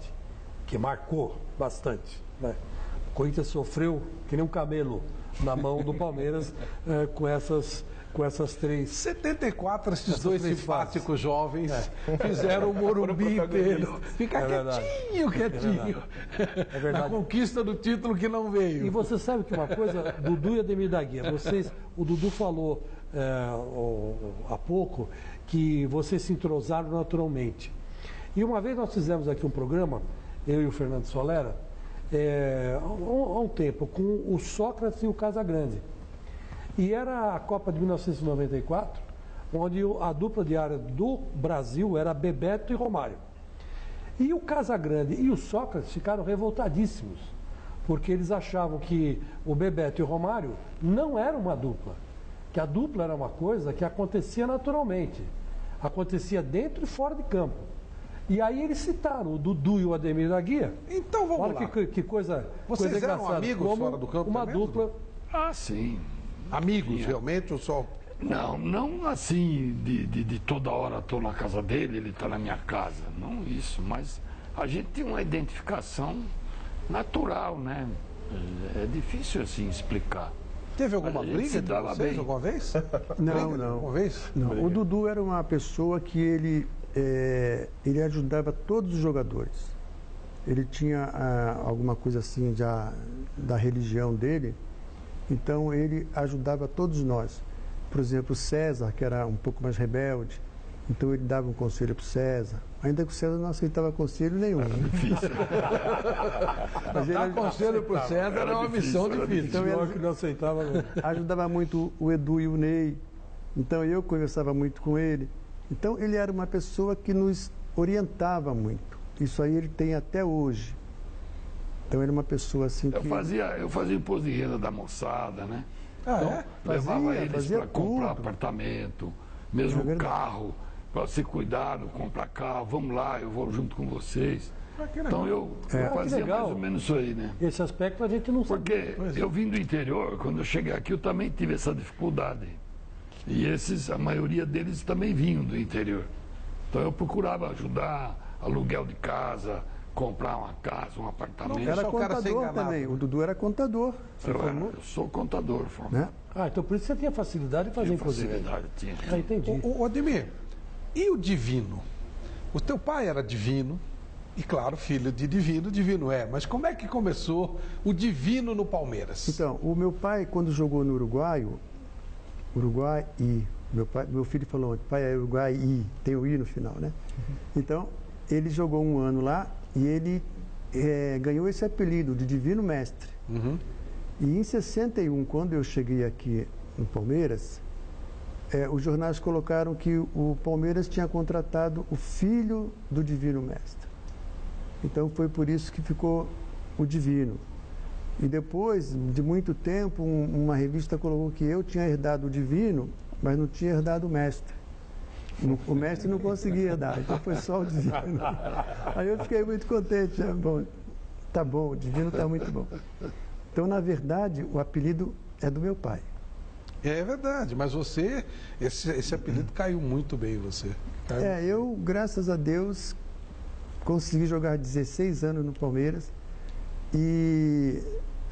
que marcou bastante. Né? O Corinthians sofreu que nem um camelo na mão do Palmeiras com essas 3. 74, esses 2 simpáticos jovens fizeram o Morumbi inteiro. Fica quietinho. É verdade. Na conquista do título que não veio. E você sabe que uma coisa, Dudu e Ademir da Guia, o Dudu falou há pouco que vocês se entrosaram naturalmente. E uma vez nós fizemos aqui um programa, eu e o Fernando Solera, há um tempo, com o Sócrates e o Casagrande. E era a Copa de 1994, onde a dupla diária do Brasil era Bebeto e Romário. E o Casagrande e o Sócrates ficaram revoltadíssimos, porque eles achavam que o Bebeto e o Romário não eram uma dupla, que a dupla era uma coisa que acontecia naturalmente, acontecia dentro e fora de campo. E aí eles citaram o Dudu e o Ademir da Guia. Então vamos Olha lá. que coisa, Vocês coisa eram engraçada. amigos Como fora do campo uma também, dupla. Ah, sim. Amigos, realmente, ou só... Não assim de toda hora estou na casa dele, ele está na minha casa. Não isso, mas a gente tem uma identificação natural, né? É difícil assim explicar. Teve alguma A gente briga se entre dava vocês bem. alguma vez? Não, Briga não. Alguma vez? Não, o Dudu era uma pessoa que ele ajudava todos os jogadores. Ele tinha alguma coisa assim já da religião dele, então ele ajudava todos nós. Por exemplo, o César, que era um pouco mais rebelde, então ele dava um conselho para o César. Ainda que o César não aceitava conselho nenhum. Difícil. Mas ele Dar conselho para o César era uma missão difícil. Então Pior ele que não aceitava. Não. ajudava muito o Edu e o Ney. Então eu conversava muito com ele. Então ele era uma pessoa que nos orientava muito. Isso aí ele tem até hoje. Então ele era uma pessoa assim que... Eu fazia imposto de renda da moçada, né? Ah, Então, é? levava eles fazia para comprar tudo. apartamento, mesmo É verdade. carro, para ser cuidado, comprar carro, vamos lá, eu vou junto com vocês. que legal. Então eu que fazia legal. mais ou menos isso aí, né? Esse aspecto a gente não sabe. Porque eu vim do interior, quando eu cheguei aqui eu também tive essa dificuldade. E a maioria deles também vinham do interior. Então eu procurava ajudar, aluguel de casa, comprar uma casa, um apartamento. Não, Era Só o cara ser contador enganado. também. O Dudu era contador. Você formou, Eu sou contador, formado. né? Ah, então por isso você tinha facilidade de fazer imposto de renda. Facilidade tinha. Ah, entendi. O Ademir, e o divino? O teu pai era divino, e claro, filho de divino, divino é. Mas como é que começou o divino no Palmeiras? Então, o meu pai, quando jogou no Uruguai, meu filho falou ontem, pai é Uruguai I, tem o I no final, né? Então, ele jogou um ano lá e ele ganhou esse apelido de Divino Mestre. Uhum. E em 61, quando eu cheguei aqui no Palmeiras, os jornais colocaram que o Palmeiras tinha contratado o filho do Divino Mestre. Então foi por isso que ficou o Divino. E depois de muito tempo, uma revista colocou que eu tinha herdado o Divino, mas não tinha herdado o Mestre. O Mestre não conseguia herdar, então foi só o Divino. Aí eu fiquei muito contente. Bom, tá bom, o Divino está muito bom. Então, na verdade, o apelido é do meu pai. É verdade, mas você, esse apelido caiu muito bem em você. Caiu. Eu, graças a Deus, consegui jogar 16 anos no Palmeiras e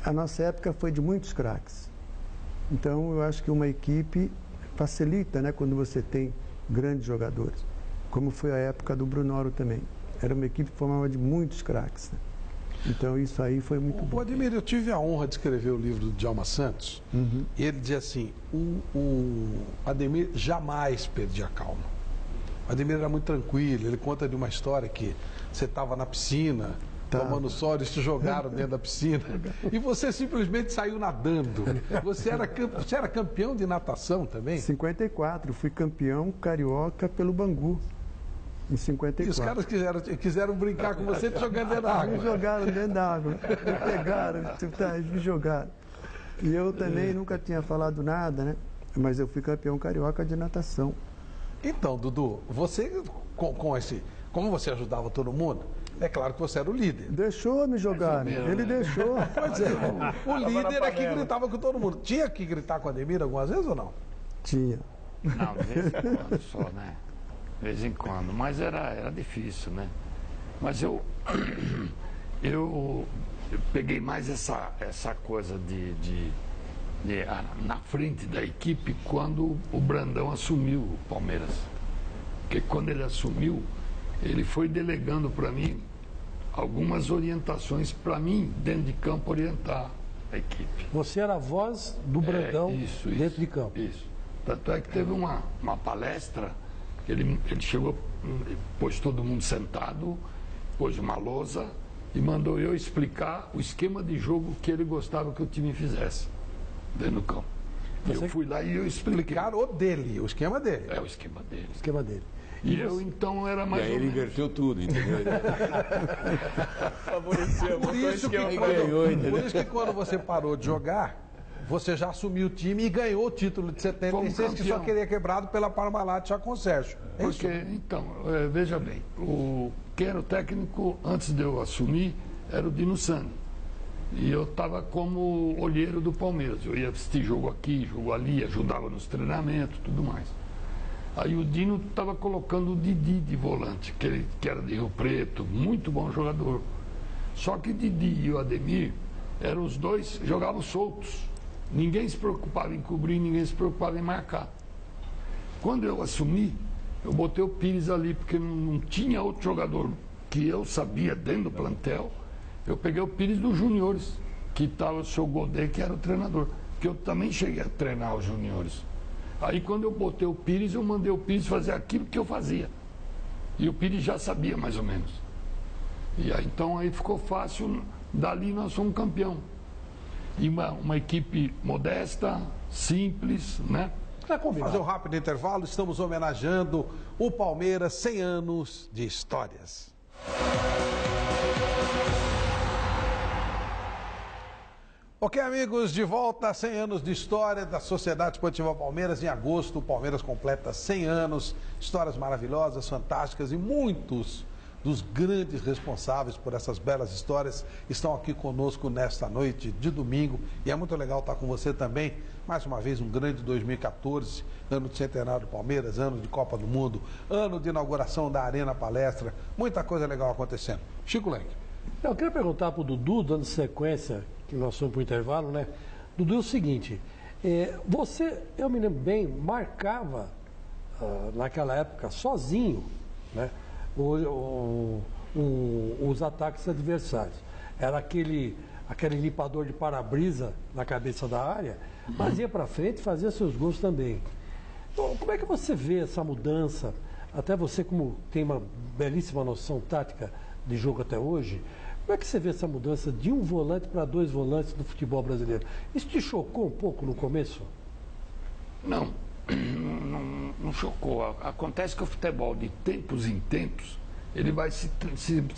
a nossa época foi de muitos craques. Então, eu acho que uma equipe facilita, né, quando você tem grandes jogadores, como foi a época do Brunoro também. Era uma equipe que formava de muitos craques, né? Então, isso aí foi muito bom. Ademir, eu tive a honra de escrever o livro do Djalma Santos. Uhum. E ele dizia assim: o Ademir jamais perdia a calma. O Ademir era muito tranquilo. Ele conta de uma história que você estava na piscina, tomando sol, eles te jogaram dentro da piscina e você simplesmente saiu nadando. Você era campeão de natação também? Em 54, fui campeão carioca pelo Bangu. Em 54. E os caras quiseram brincar com você te jogando dentro da água. Me jogaram dentro da água. Me pegaram, me jogaram. E eu também nunca tinha falado nada, né? Mas eu fui campeão carioca de natação. Então, Dudu, você como você ajudava todo mundo, é claro que você era o líder. Deixou me jogar, né? Ele deixou. Pois é, o líder é que gritava com todo mundo. Tinha que gritar com o Ademir algumas vezes ou não? Tinha. Não, de vez em quando só, né? De vez em quando. Mas era difícil, né? Mas eu peguei mais essa coisa na frente da equipe quando o Brandão assumiu o Palmeiras. Porque quando ele assumiu, ele foi delegando para mim algumas orientações para mim, dentro de campo, orientar a equipe. Você era a voz do Brandão dentro de campo. Isso. Tanto é que teve uma palestra, que ele chegou, pôs todo mundo sentado, pôs uma lousa e mandou eu explicar o esquema de jogo que ele gostava que o time fizesse dentro do campo. Eu fui lá e eu expliquei. Explicar o dele, o esquema dele. É o esquema dele. O esquema dele. E eu então era mais E aí ou ele menos. inverteu tudo, entendeu? Favoreceu, Por isso que quando você parou de jogar, você já assumiu o time e ganhou o título de 76, que só queria quebrado pela Parmalat já com o Sérgio. Porque, então, veja bem, quem era o técnico antes de eu assumir era o Dino Sani. E eu estava como olheiro do Palmeiras. Eu ia assistir jogo aqui, jogo ali, ajudava nos treinamentos, tudo mais. Aí o Dino estava colocando o Didi de volante, que era de Rio Preto, muito bom jogador. Só que Didi e o Ademir, os dois jogavam soltos. Ninguém se preocupava em cobrir, ninguém se preocupava em marcar. Quando eu assumi, eu botei o Pires ali, porque não tinha outro jogador que eu sabia dentro do plantel. Eu peguei o Pires dos juniores, que estava o seu Godet, que era o treinador. Que eu também cheguei a treinar os juniores. Aí quando eu botei o Pires, eu mandei o Pires fazer aquilo que eu fazia. E o Pires já sabia mais ou menos. E aí, então aí ficou fácil, dali nós fomos campeão. E uma equipe modesta, simples, né? Vamos fazer um rápido intervalo, estamos homenageando o Palmeiras, 100 anos de histórias. Ok, amigos, de volta, 100 anos de história da Sociedade Esportiva Palmeiras. Em agosto, o Palmeiras completa 100 anos, histórias maravilhosas, fantásticas, e muitos dos grandes responsáveis por essas belas histórias estão aqui conosco nesta noite de domingo. E é muito legal estar com você também. Mais uma vez, um grande 2014, ano de centenário do Palmeiras, ano de Copa do Mundo, ano de inauguração da Arena Palestra, muita coisa legal acontecendo. Chico Lenk. Eu queria perguntar para o Dudu, dando sequência, que nós fomos para o intervalo, né? Dudu, é o seguinte, você, eu me lembro bem, marcava naquela época sozinho, né? Os ataques adversários. Era aquele limpador de para-brisa na cabeça da área, mas ia para frente e fazia seus gols também. Então, como é que você vê essa mudança? Até você, como tem uma belíssima noção tática de jogo até hoje, como é que você vê essa mudança de um volante para dois volantes no futebol brasileiro? Isso te chocou um pouco no começo? Não chocou. Acontece que o futebol, de tempos em tempos, ele vai se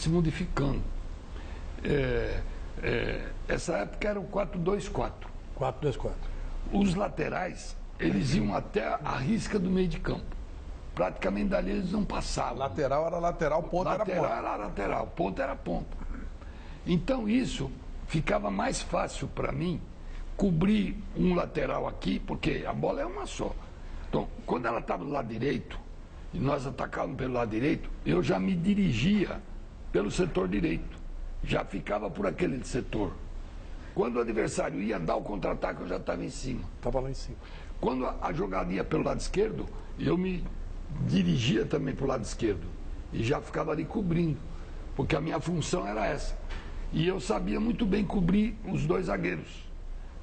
modificando. Essa época era o 4-2-4. 4-2-4. Os laterais, eles iam até a risca do meio de campo. Praticamente dali eles não passavam. Lateral era lateral, ponta era ponta. Lateral era lateral, ponta era ponta. Então isso ficava mais fácil para mim cobrir um lateral aqui, porque a bola é uma só. Então, quando ela estava do lado direito, e nós atacávamos pelo lado direito, eu já me dirigia pelo setor direito. Já ficava por aquele setor. Quando o adversário ia dar o contra-ataque, eu já estava em cima. Estava lá em cima. Quando a jogada ia pelo lado esquerdo, eu me dirigia também para o lado esquerdo. E já ficava ali cobrindo. Porque a minha função era essa. E eu sabia muito bem cobrir os dois zagueiros.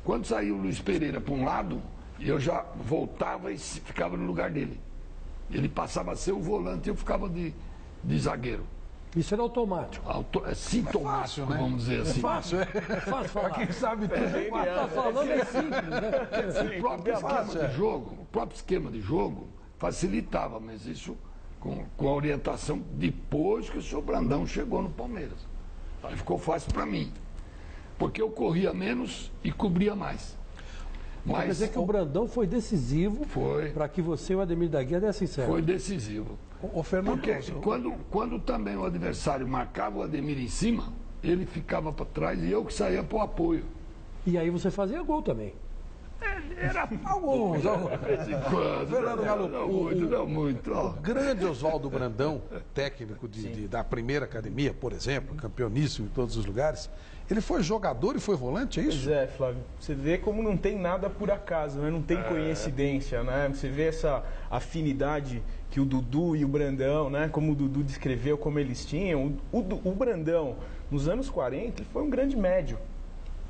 Quando saiu o Luiz Pereira para um lado, eu já voltava e ficava no lugar dele. Ele passava a ser o volante e eu ficava de zagueiro. Isso era automático. Sintomático, né? Vamos dizer assim. É fácil, É fácil falar. Quem sabe tudo. Está falando é simples, né? O próprio esquema de jogo facilitava, mas isso com a orientação depois que o senhor Brandão chegou no Palmeiras. Aí ficou fácil para mim. Porque eu corria menos e cobria mais. Mas quer dizer que o Brandão foi decisivo para que você e o Ademir da Guia dessem certo. Foi decisivo. Porque quando também o adversário marcava o Ademir em cima, ele ficava para trás e eu que saía para o apoio. E aí você fazia gol também. Era alguns. Fernando Galo, não muito. O grande Oswaldo Brandão, técnico da primeira academia, por exemplo, campeoníssimo em todos os lugares, ele foi jogador e foi volante, é isso? Pois é, Flávio. Você vê como não tem nada por acaso, né? Não tem coincidência, né? Você vê essa afinidade que o Dudu e o Brandão, né? Como o Dudu descreveu, como eles tinham. O Brandão, nos anos 40, ele foi um grande médio,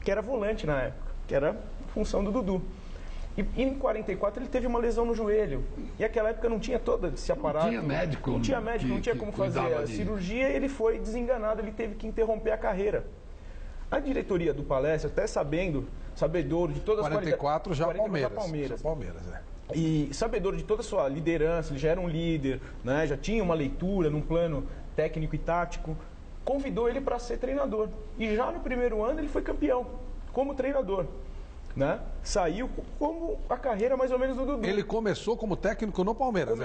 que era volante na época, que era a função do Dudu. E em 44 ele teve uma lesão no joelho. E naquela época não tinha todo esse aparato. Não tinha médico. Não tinha médico, não tinha como fazer a cirurgia. Ele foi desenganado, ele teve que interromper a carreira. A diretoria do Palestra, até sabedor de todas as 44 já 44 Palmeiras. Palmeiras. E sabedor de toda a sua liderança, ele já era um líder, né? Já tinha uma leitura num plano técnico e tático, convidou ele para ser treinador. E já no primeiro ano ele foi campeão como treinador. né? Saiu como a carreira mais ou menos do Dudu. Ele começou como técnico no Palmeiras.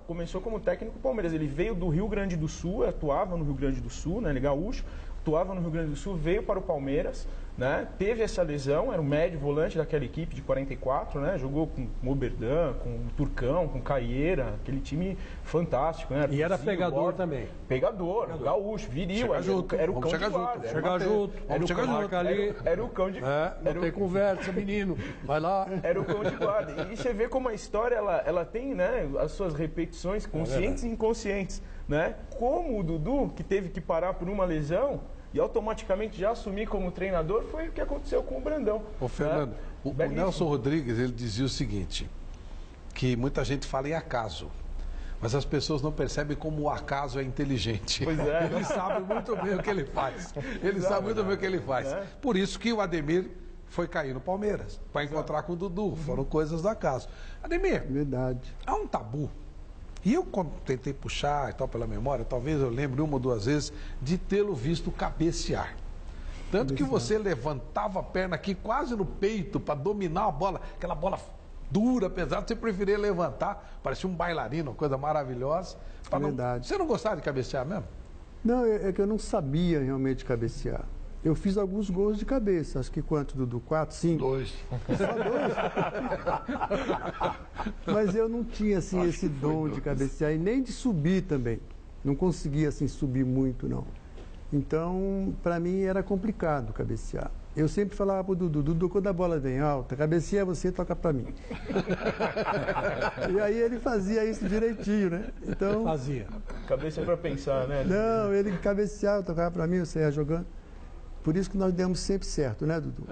Começou como técnico do Palmeiras. Ele veio do Rio Grande do Sul, atuava no Rio Grande do Sul, né? Ele é gaúcho, atuava no Rio Grande do Sul, veio para o Palmeiras, né? Teve essa lesão, era o médio volante daquela equipe de 44, né? Jogou com o Oberdan, com o Turcão, com o Caieira, aquele time fantástico, né? E era pegador também. Pegador, gaúcho, viril, era o cão de guarda. Chegar junto, vamos chegar junto ali. Era o cão de guarda. Não tem conversa, menino, vai lá. Era o cão de guarda. E você vê como a história, ela tem, né, as suas repetições conscientes e inconscientes, né? Como o Dudu, que teve que parar por uma lesão, e automaticamente já assumir como treinador, foi o que aconteceu com o Brandão. Ô, Fernando, né? o Nelson Rodrigues, ele dizia o seguinte, que muita gente fala em acaso, mas as pessoas não percebem como o acaso é inteligente. Pois é. Ele sabe muito bem o que ele faz. Ele sabe muito bem o que ele faz. É. Por isso que o Ademir foi cair no Palmeiras, para encontrar com o Dudu. Foram coisas do acaso. Ademir, Verdade. há um tabu. E eu, quando tentei puxar e tal pela memória, talvez eu lembre uma ou duas vezes de tê-lo visto cabecear. Tanto que você levantava a perna aqui quase no peito para dominar a bola, aquela bola dura, pesada, você preferia levantar, parecia um bailarino, uma coisa maravilhosa. Verdade. Você não gostava de cabecear mesmo? Não, é que eu não sabia realmente cabecear. Eu fiz alguns gols de cabeça, acho que quanto, Dudu? 4, 5? 2. Só 2? Mas eu não tinha, assim, Acho esse que foi dom de 2. cabecear e nem de subir também. Não conseguia, assim, subir muito, não. Então, para mim, era complicado cabecear. Eu sempre falava pro Dudu, quando a bola vem alta, cabeceia você, toca para mim. E aí ele fazia isso direitinho, né? Então, Fazia. Cabeça para pensar, né? não, ele cabeceava, tocava para mim, eu saía jogando. Por isso que nós demos sempre certo, né, Dudu?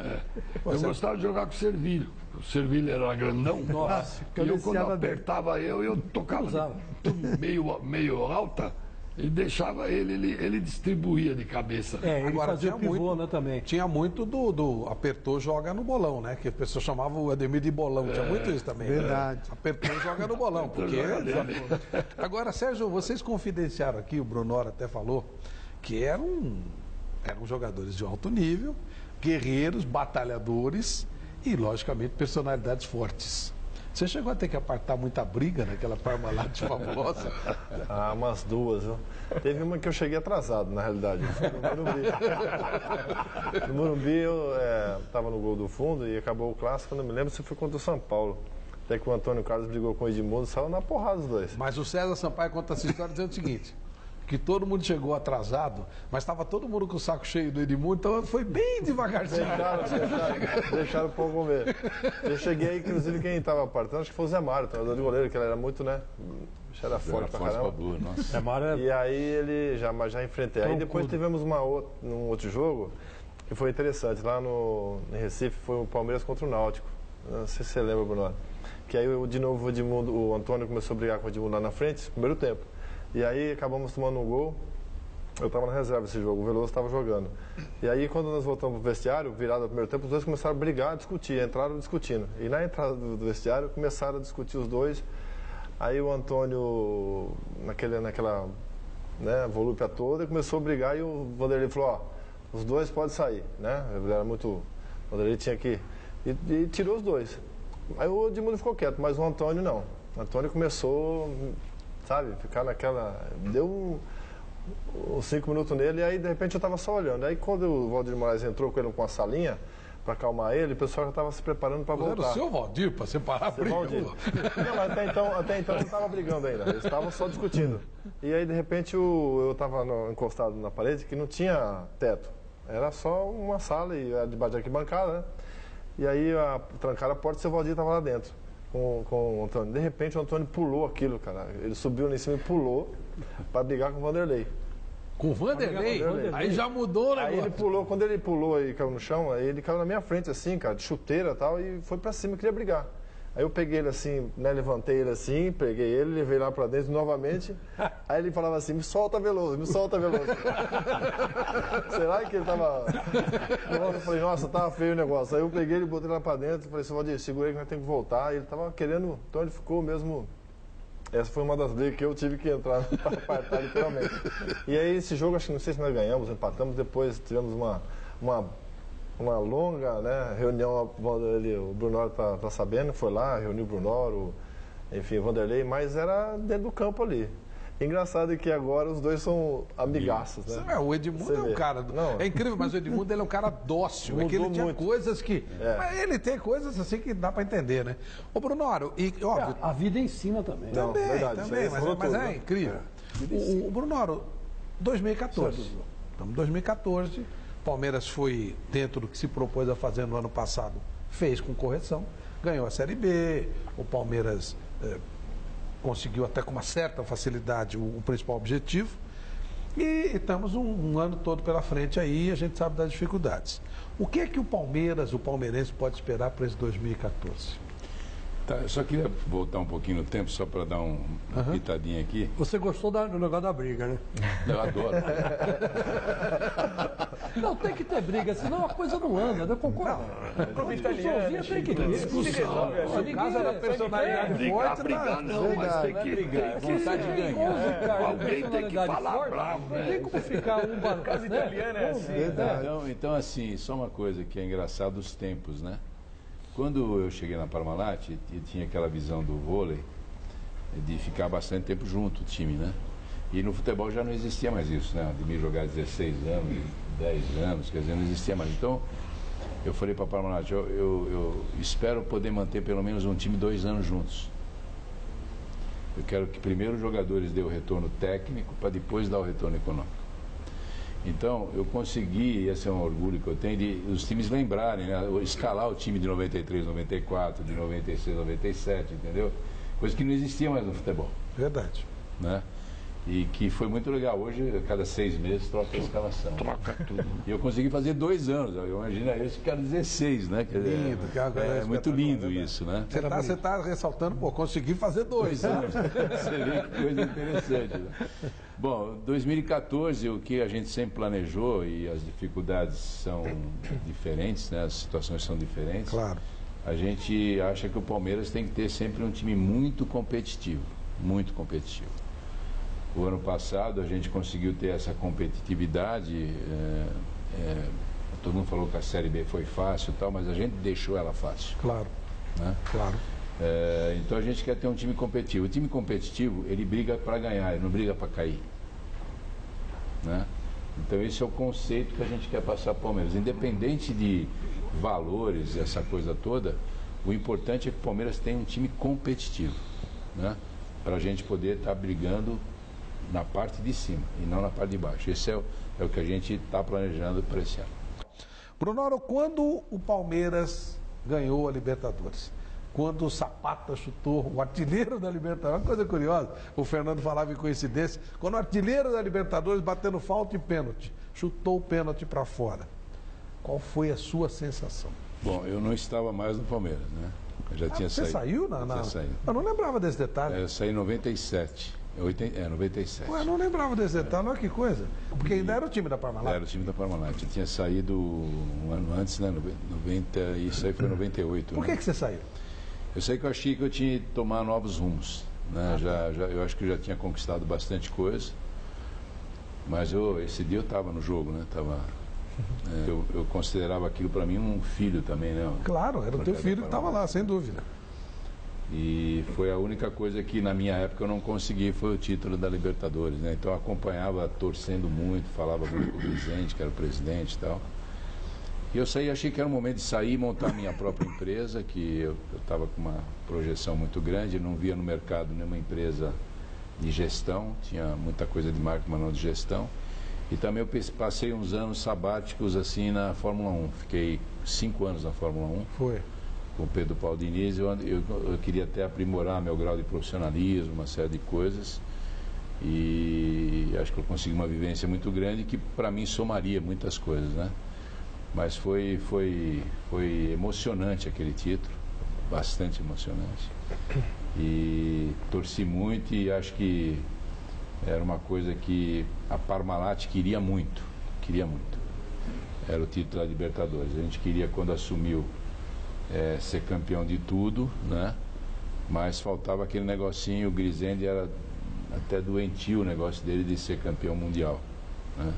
Eu gostava de jogar com o Servilho. O Servilho era grandão. Nossa, E eu, quando cabeceava bem. apertava eu tocava Cruzava. meio alta e deixava ele distribuía de cabeça. ele Agora, fazia tinha o pivô, muito- né, também. Tinha muito do apertou, joga no bolão, né? Que a pessoa chamava o Ademir de bolão. Tinha muito isso também. Verdade. Né? Apertou, joga no bolão. Porque... Agora, Sérgio, vocês confidenciaram aqui, o Brunoro até falou, que eram jogadores de alto nível, guerreiros, batalhadores e, logicamente, personalidades fortes. Você chegou a ter que apartar muita briga naquela Parmalat famosa? Ah, umas duas, viu? Teve uma que eu cheguei atrasado, na realidade. Foi no Morumbi. No Morumbi eu estava no gol do fundo e acabou o clássico, não me lembro se foi contra o São Paulo. Até que o Antônio Carlos brigou com o Edmundo, saiu na porrada os dois. Mas o César Sampaio conta essa história dizendo o seguinte, que todo mundo chegou atrasado, mas estava todo mundo com o saco cheio do Edmundo, então foi bem devagarzinho. Deixaram o povo comer. Eu cheguei, inclusive, quem estava apartando, acho que foi o Zé Mário, treinador de goleiro, que ele era muito, né? Era forte pra caramba. Nossa. E aí ele já enfrentei. Aí depois tivemos num outro jogo que foi interessante. Lá em Recife foi o Palmeiras contra o Náutico. Não sei se você lembra, Bruno. Que aí de novo o Antônio começou a brigar com o Edmundo lá na frente, primeiro tempo. E aí acabamos tomando um gol. Eu estava na reserva desse jogo, o Veloso estava jogando. E aí quando nós voltamos pro vestiário, virado ao primeiro tempo, os dois começaram a brigar, a discutir, entraram discutindo. E na entrada do vestiário começaram a discutir os dois. Aí o Antônio, naquela volúpia toda, começou a brigar e o Vanderlei falou, ó, os dois podem sair, né? Ele era muito... O Vanderlei tinha que... E tirou os dois. Aí o Edmundo ficou quieto, mas o Antônio não. O Antônio começou, sabe, ficar naquela... Deu uns 5 minutos nele e aí de repente eu estava só olhando. Aí quando o Valdir Moraes entrou com ele com a salinha, para acalmar ele, o pessoal já estava se preparando para voltar. Era o seu Valdir, para separar a briga. Valdir. Não, mas até então não estava brigando ainda, eles estavam só discutindo. E aí, de repente, eu estava encostado na parede que não tinha teto. Era só uma sala e era debaixo de arquibancada, né? E aí, trancaram a porta e o seu Valdir estava lá dentro com o Antônio. De repente, o Antônio pulou aquilo, cara. Ele subiu lá em cima e pulou para brigar com o Vanderlei. Com o Vanderlei? Aí já mudou o negócio. Aí ele pulou, quando ele pulou e caiu no chão, aí ele caiu na minha frente, assim, cara, de chuteira e tal, e foi pra cima, queria brigar. Aí eu peguei ele assim, né, levantei ele assim, peguei ele, levei lá pra dentro novamente. Aí ele falava assim, me solta Veloso, me solta Veloso. Será que ele tava... Eu falei, nossa, tava feio o negócio. Aí eu peguei ele, botei lá pra dentro, falei, seu Valdir, segura aí que nós temos que voltar. E ele tava querendo, então ele ficou mesmo... Essa foi uma das brigas que eu tive que entrar para apartar, literalmente. E aí esse jogo, acho que não sei se nós ganhamos, empatamos, depois tivemos uma uma longa, né, reunião, o Brunoro tá sabendo, foi lá, reuniu o Brunoro, enfim, o Vanderlei, mas era dentro do campo ali. Engraçado que agora os dois são amigaços, né? O Edmundo é um cara... É incrível, mas o Edmundo ele é um cara dócil. É que ele tinha coisas que... Mas ele tem coisas assim que dá para entender, né? Ô, Brunoro, e óbvio... A vida ensina também. Também, verdade, também, mas é incrível. O Brunoro, 2014. Estamos em 2014. Palmeiras foi dentro do que se propôs a fazer no ano passado. Fez com correção. Ganhou a Série B. O Palmeiras... conseguiu até com uma certa facilidade o principal objetivo. E estamos um ano todo pela frente aí e a gente sabe das dificuldades. O que é que o palmeirense pode esperar para esse 2014? Tá, eu só queria voltar um pouquinho no tempo, só para dar uma pitadinha aqui. Você gostou do negócio da briga, né? Eu adoro. Não, tem que ter briga, senão a coisa não anda, eu concordo. Como italiano, tem que ter discussão. No caso da personalidade forte, não, mas tem que brigar. Vontade de ganhar. Alguém tem que falar bravo, não tem como ficar um Casa italiana é assim. Então, assim, só uma coisa que é engraçado, os tempos, né? Quando eu cheguei na Parmalat, eu tinha aquela visão do vôlei de ficar bastante tempo junto, o time, né? E no futebol já não existia mais isso, né? De me jogar 16 anos, 10 anos, quer dizer, não existia mais. Então, eu falei para a Parmalat, eu espero poder manter pelo menos um time 2 anos juntos. Eu quero que primeiro os jogadores dêem o retorno técnico para depois dar o retorno econômico. Então, eu consegui, esse é um orgulho que eu tenho, de os times lembrarem, né? Escalar o time de 93, 94, de 96, 97, entendeu? Coisa que não existia mais no futebol. Verdade. Né? E que foi muito legal. Hoje, a cada 6 meses, troca a escalação. Troca tudo. E eu consegui fazer 2 anos. Eu imagino eles ficaram 16, né? Lindo, é muito lindo isso, né? Você está ressaltando, consegui fazer 2 anos. Você vê que coisa interessante, né? Bom, 2014, o que a gente sempre planejou, e as dificuldades são diferentes, né? As situações são diferentes. Claro. A gente acha que o Palmeiras tem que ter sempre um time muito competitivo. Muito competitivo. O ano passado a gente conseguiu ter essa competitividade. Todo mundo falou que a Série B foi fácil e tal, mas a gente deixou ela fácil. Claro. Né? Claro. Então a gente quer ter um time competitivo. O time competitivo, ele briga para ganhar, ele não briga para cair. Né? Então esse é o conceito que a gente quer passar para o Palmeiras. Independente de valores, essa coisa toda, o importante é que o Palmeiras tenha um time competitivo. Né? Para a gente poder estar brigando na parte de cima e não na parte de baixo. Esse é o que a gente está planejando para esse ano. Brunoro, quando o Palmeiras ganhou a Libertadores? Quando o Zapata chutou, o artilheiro da Libertadores, uma coisa curiosa, o Fernando falava em coincidência, quando o artilheiro da Libertadores, batendo falta e pênalti, chutou o pênalti para fora. Qual foi a sua sensação? Bom, eu não estava mais no Palmeiras, né? Eu já tinha você saído. Você saiu? Eu não lembrava desse detalhe. Eu saí em 97. 97. Ué, eu não lembrava desse detalhe, olha que coisa. Porque ainda era o time da Parmalat. Era o time da Parmalat. Eu tinha saído um ano antes, né? 90, isso aí foi em 98. Por que você saiu? Eu sei que eu achei que eu tinha que tomar novos rumos. Né? Eu acho que eu já tinha conquistado bastante coisa. Mas esse dia eu estava no jogo, né? Eu considerava aquilo para mim um filho também, né? Claro, era o teu filho que estava lá, sem dúvida. E foi a única coisa que na minha época eu não consegui, foi o título da Libertadores, né? Então eu acompanhava torcendo muito, falava muito com o Vicente, que era o presidente e tal. E eu saí, achei que era o momento de sair e montar minha própria empresa, que eu estava com uma projeção muito grande, não via no mercado nenhuma empresa de gestão, tinha muita coisa de marketing, mas não de gestão. E também eu passei uns anos sabáticos assim na Fórmula 1, fiquei 5 anos na Fórmula 1. Foi. Com o Pedro Paulo Diniz, eu queria até aprimorar meu grau de profissionalismo, uma série de coisas, e acho que eu consegui uma vivência muito grande que para mim somaria muitas coisas, né? Mas foi emocionante aquele título, bastante emocionante, e torci muito e acho que era uma coisa que a Parmalat queria muito, era o título da Libertadores. A gente queria, quando assumiu, ser campeão de tudo, né? Mas faltava aquele negocinho, o Grisende era até doentio o negócio dele de ser campeão mundial, né?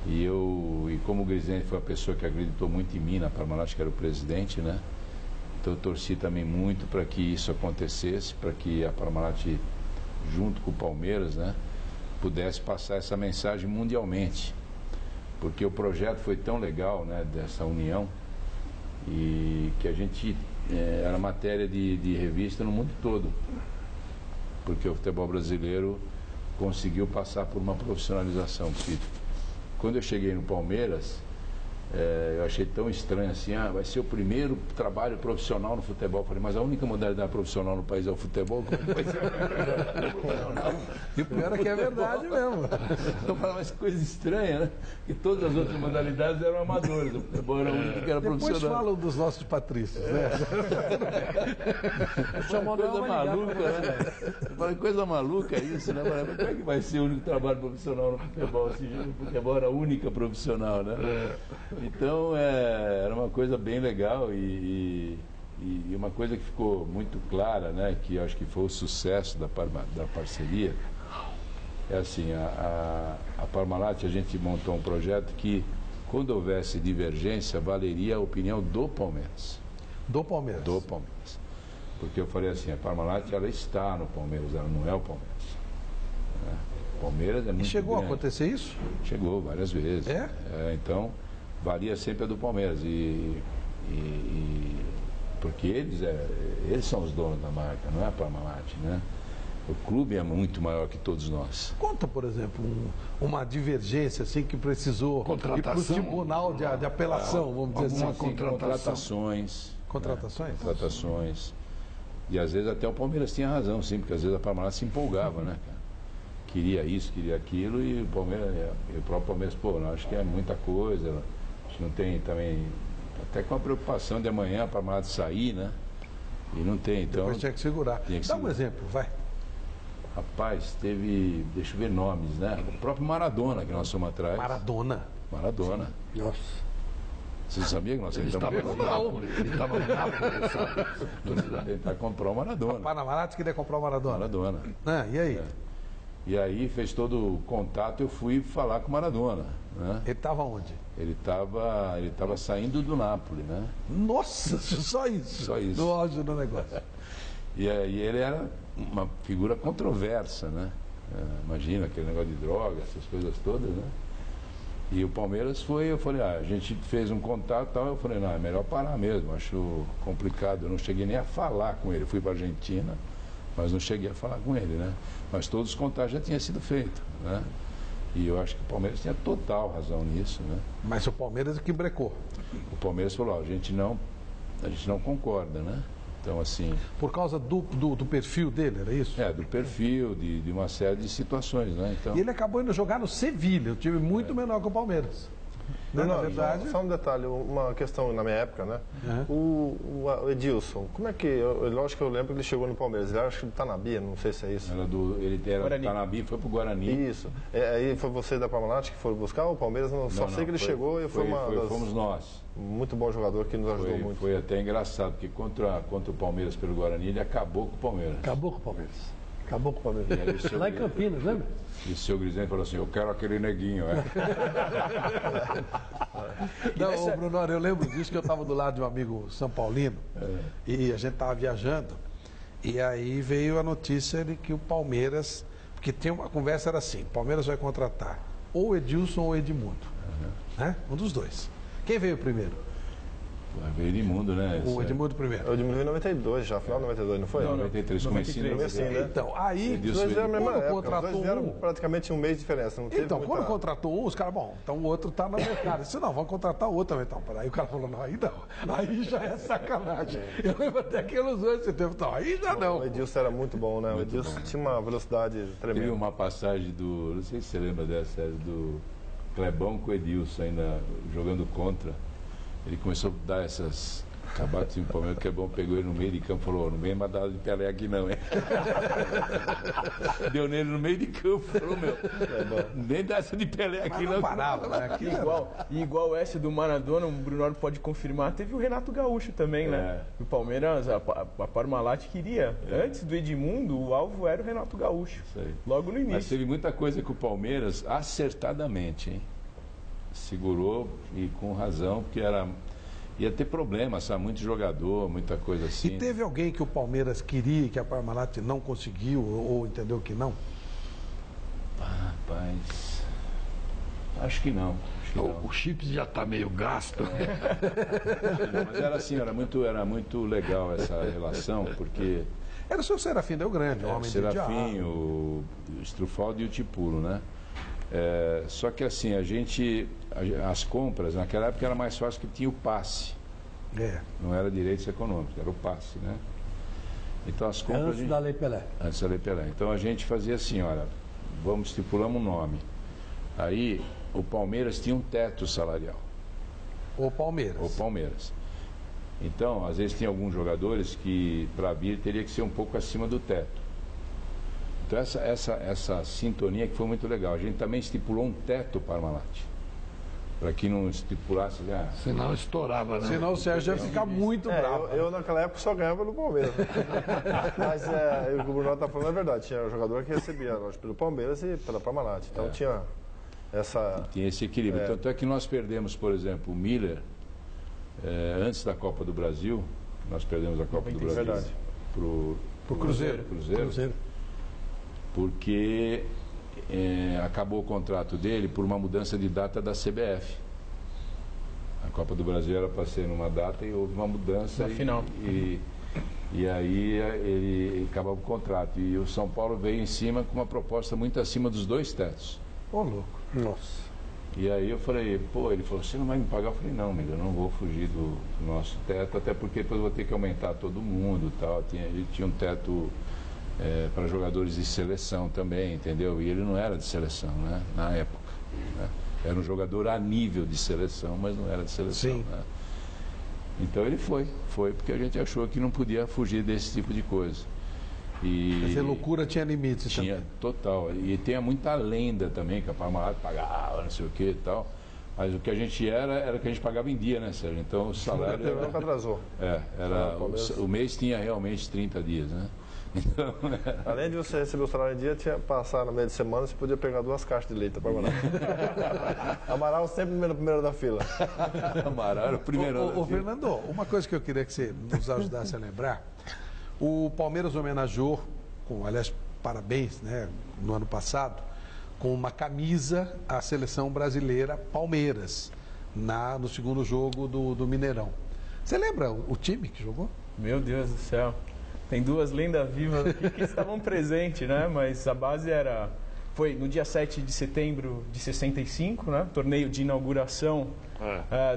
E como o Grisente foi uma pessoa que acreditou muito em mim, na Parmalat, que era o presidente, né? Então eu torci também muito para que isso acontecesse, para que a Parmalat, junto com o Palmeiras, né, pudesse passar essa mensagem mundialmente. Porque o projeto foi tão legal, né, dessa união, e que a gente era matéria de revista no mundo todo. Porque o futebol brasileiro conseguiu passar por uma profissionalização. Quando eu cheguei no Palmeiras, eu achei tão estranho assim, vai ser o primeiro trabalho profissional no futebol. Eu falei, mas a única modalidade profissional no país é o futebol? Como vai ser? E o pior é que é verdade mesmo. Eu falei, mas que coisa estranha, né? Que todas as outras modalidades eram amadoras, o futebol era o único que era profissional. Depois falam dos nossos patrícios, né? Coisa maluca, né? Eu falei, coisa maluca isso, né? Eu falei, mas como é que vai ser o único trabalho profissional no futebol? O futebol era a única profissional, né? Então, era uma coisa bem legal e uma coisa que ficou muito clara, né, que eu acho que foi o sucesso da parceria, é assim, a Parmalat, a gente montou um projeto que, quando houvesse divergência, valeria a opinião do Palmeiras. Do Palmeiras? Do Palmeiras. Porque eu falei assim, a Parmalat, ela está no Palmeiras, ela não é o Palmeiras. Né? O Palmeiras é muito E chegou grande. a acontecer isso? Chegou várias vezes. Então, valia sempre a do Palmeiras. Porque eles são os donos da marca, não é a Parmalat, né? O clube é muito maior que todos nós. Conta, por exemplo, uma divergência assim que precisou ir para o tribunal de apelação, vamos dizer assim. Contratações. Contratações? Contratações. E às vezes até o Palmeiras tinha razão, sim, porque às vezes a Parmalat se empolgava, né, cara? Queria isso, queria aquilo, e o próprio Palmeiras, não, acho que é muita coisa, a gente não tem também, até com a preocupação de amanhã a Parmalat sair, né? E não tem, então... Depois tinha que segurar. Dá um exemplo, vai. Rapaz, teve, deixa eu ver nomes, né? O próprio Maradona, que nós somos atrás. Maradona? Maradona. Nossa. Você sabia que nós estava no Nápoles? Ele estava no Nápoles, sabe? Tentar comprar o Maradona. A Parmalat queria comprar o Maradona? Maradona. E aí? E aí fez todo o contato, eu fui falar com o Maradona. Né? Ele estava onde? Ele estava saindo do Nápoles, né? Nossa, só isso? Só isso. Do auge do negócio. E ele era uma figura controversa, né? Imagina, aquele negócio de droga, essas coisas todas, né? E o Palmeiras eu falei, a gente fez um contato e tal, eu falei, não, é melhor parar mesmo, acho complicado, eu não cheguei nem a falar com ele, fui para a Argentina, mas não cheguei a falar com ele, né? Mas todos os contatos já tinham sido feitos, né? E eu acho que o Palmeiras tinha total razão nisso, né? Mas o Palmeiras é que brecou. O Palmeiras falou, a gente não concorda, né? Então, assim... Por causa do perfil dele, era isso? Do perfil, de uma série de situações, né? Então... E ele acabou indo jogar no Sevilha, um time muito menor que o Palmeiras. Não, na verdade... Só um detalhe, uma questão na minha época, né? O Edilson, como é que... lógico que eu lembro que ele chegou no Palmeiras, ele acho que do Tanabia, não sei se é isso. Ele era do Tanabia e foi pro Guarani. Isso. Aí foi você da Parmalat que foram buscar o Palmeiras? Só sei que ele chegou e fomos nós. Muito bom jogador que nos ajudou muito. Foi até engraçado, porque contra o Palmeiras pelo Guarani, ele acabou com o Palmeiras. Acabou com o Palmeiras. Lá em Campinas, lembra? E o seu Grisente falou assim, eu quero aquele neguinho, Não, Bruno, eu lembro disso que eu estava do lado de um amigo São Paulino e a gente estava viajando e aí veio a notícia de que o Palmeiras, porque tem uma conversa, era assim, o Palmeiras vai contratar ou Edilson ou Edmundo, né? Um dos dois. Quem veio primeiro? Veio Edmundo, né? O Edmundo primeiro. O Edmundo veio em 92 já, final de 92, não foi? Não, 93, comecinho, né? Então, aí, quando contratou um... praticamente um mês de diferença. Não teve então, quando contratou um, os caras, então o outro tá no mercado. Disse, não, vamos contratar o outro também. Então, aí o cara falou, não, aí não. Aí já é sacanagem. Eu lembro até que eles dois, você teve, então, aí já não. O Edilson era muito bom, né? O Edilson tinha uma velocidade tremenda. Teve uma passagem não sei se você lembra dessa, do Clebão com o Edilson ainda jogando contra. Ele começou a dar essas cabatas em Palmeiras, que é bom, pegou ele no meio de campo e falou, não vem mandar de Pelé aqui não, hein? Deu nele no meio de campo, falou, nem dá essa de Pelé aqui não. Parava, né? Aqui igual essa do Maradona, o Brunoro pode confirmar, teve o Renato Gaúcho também, né? O Palmeiras, a Parmalat queria, antes do Edmundo, o alvo era o Renato Gaúcho, logo no início. Mas teve muita coisa com o Palmeiras, acertadamente, hein? segurou e com razão, porque ia ter problema, sabe? Muito jogador, muita coisa assim. E teve alguém que o Palmeiras queria e que a Parmalat não conseguiu ou entendeu que não? Rapaz, acho que não. O Chips já está meio gasto. Mas era assim, era muito legal essa relação, porque... Era o seu Serafim Del Grande, o homem o de Serafim, diabo. o Strufaldo e o Tipulo, né? Só que assim, as compras, naquela época era mais fácil porque tinha o passe. Não era direitos econômicos, era o passe, né? Então as compras... Antes da Lei Pelé. Antes da Lei Pelé. Então a gente fazia assim, olha, estipulamos um nome. Aí o Palmeiras tinha um teto salarial. O Palmeiras. Então, às vezes tinha alguns jogadores que para vir teria que ser um pouco acima do teto. Então essa sintonia que foi muito legal. A gente também estipulou um teto para Parmalat. Para que não estipulasse... Senão estourava, né? Senão o Sérgio ia ficar muito bravo. Eu naquela época só ganhava no Palmeiras. Mas o que o Bruno está falando é verdade. Tinha um jogador que recebia pelo Palmeiras e pela Parmalat. Então tinha essa... Tinha esse equilíbrio. Tanto é que nós perdemos, por exemplo, o Miller, antes da Copa do Brasil. Nós perdemos a Copa do Brasil para o Cruzeiro. Porque acabou o contrato dele por uma mudança de data da CBF. A Copa do Brasil era para ser numa data e houve uma mudança. Final. E aí ele acabou o contrato. E o São Paulo veio em cima com uma proposta muito acima dos 2 tetos. Ô, louco. Nossa. E aí eu falei, ele falou, você não vai me pagar? Eu falei, não, amigo, eu não vou fugir do nosso teto, até porque depois eu vou ter que aumentar todo mundo e tal. Ele tinha um teto para jogadores de seleção também, entendeu? E ele não era de seleção, né? Na época. Né? Era um jogador a nível de seleção, mas não era de seleção. Sim. Né? Então ele foi porque a gente achou que não podia fugir desse tipo de coisa. Quer dizer, loucura tinha limites. Tinha, total. E tem muita lenda também, que a Parmalat pagava, não sei o que e tal. Mas o que a gente era que a gente pagava em dia, né, Sérgio? Então o salário... Nunca atrasou. O mês tinha realmente 30 dias, né? Então, além de você receber o salário em dia, passar no meio de semana, você podia pegar 2 caixas de leite para Amaral. Amaral sempre no primeiro da fila. Amaral era o primeiro. Ô Fernando, uma coisa que eu queria que você nos ajudasse a lembrar, o Palmeiras homenageou, aliás, parabéns, né, no ano passado, com uma camisa a seleção brasileira Palmeiras, no segundo jogo do Mineirão. Você lembra o time que jogou? Meu Deus do céu. Tem 2 lendas vivas aqui que estavam presentes, né? Mas a base foi no dia 7 de setembro de 65, né? Torneio de inauguração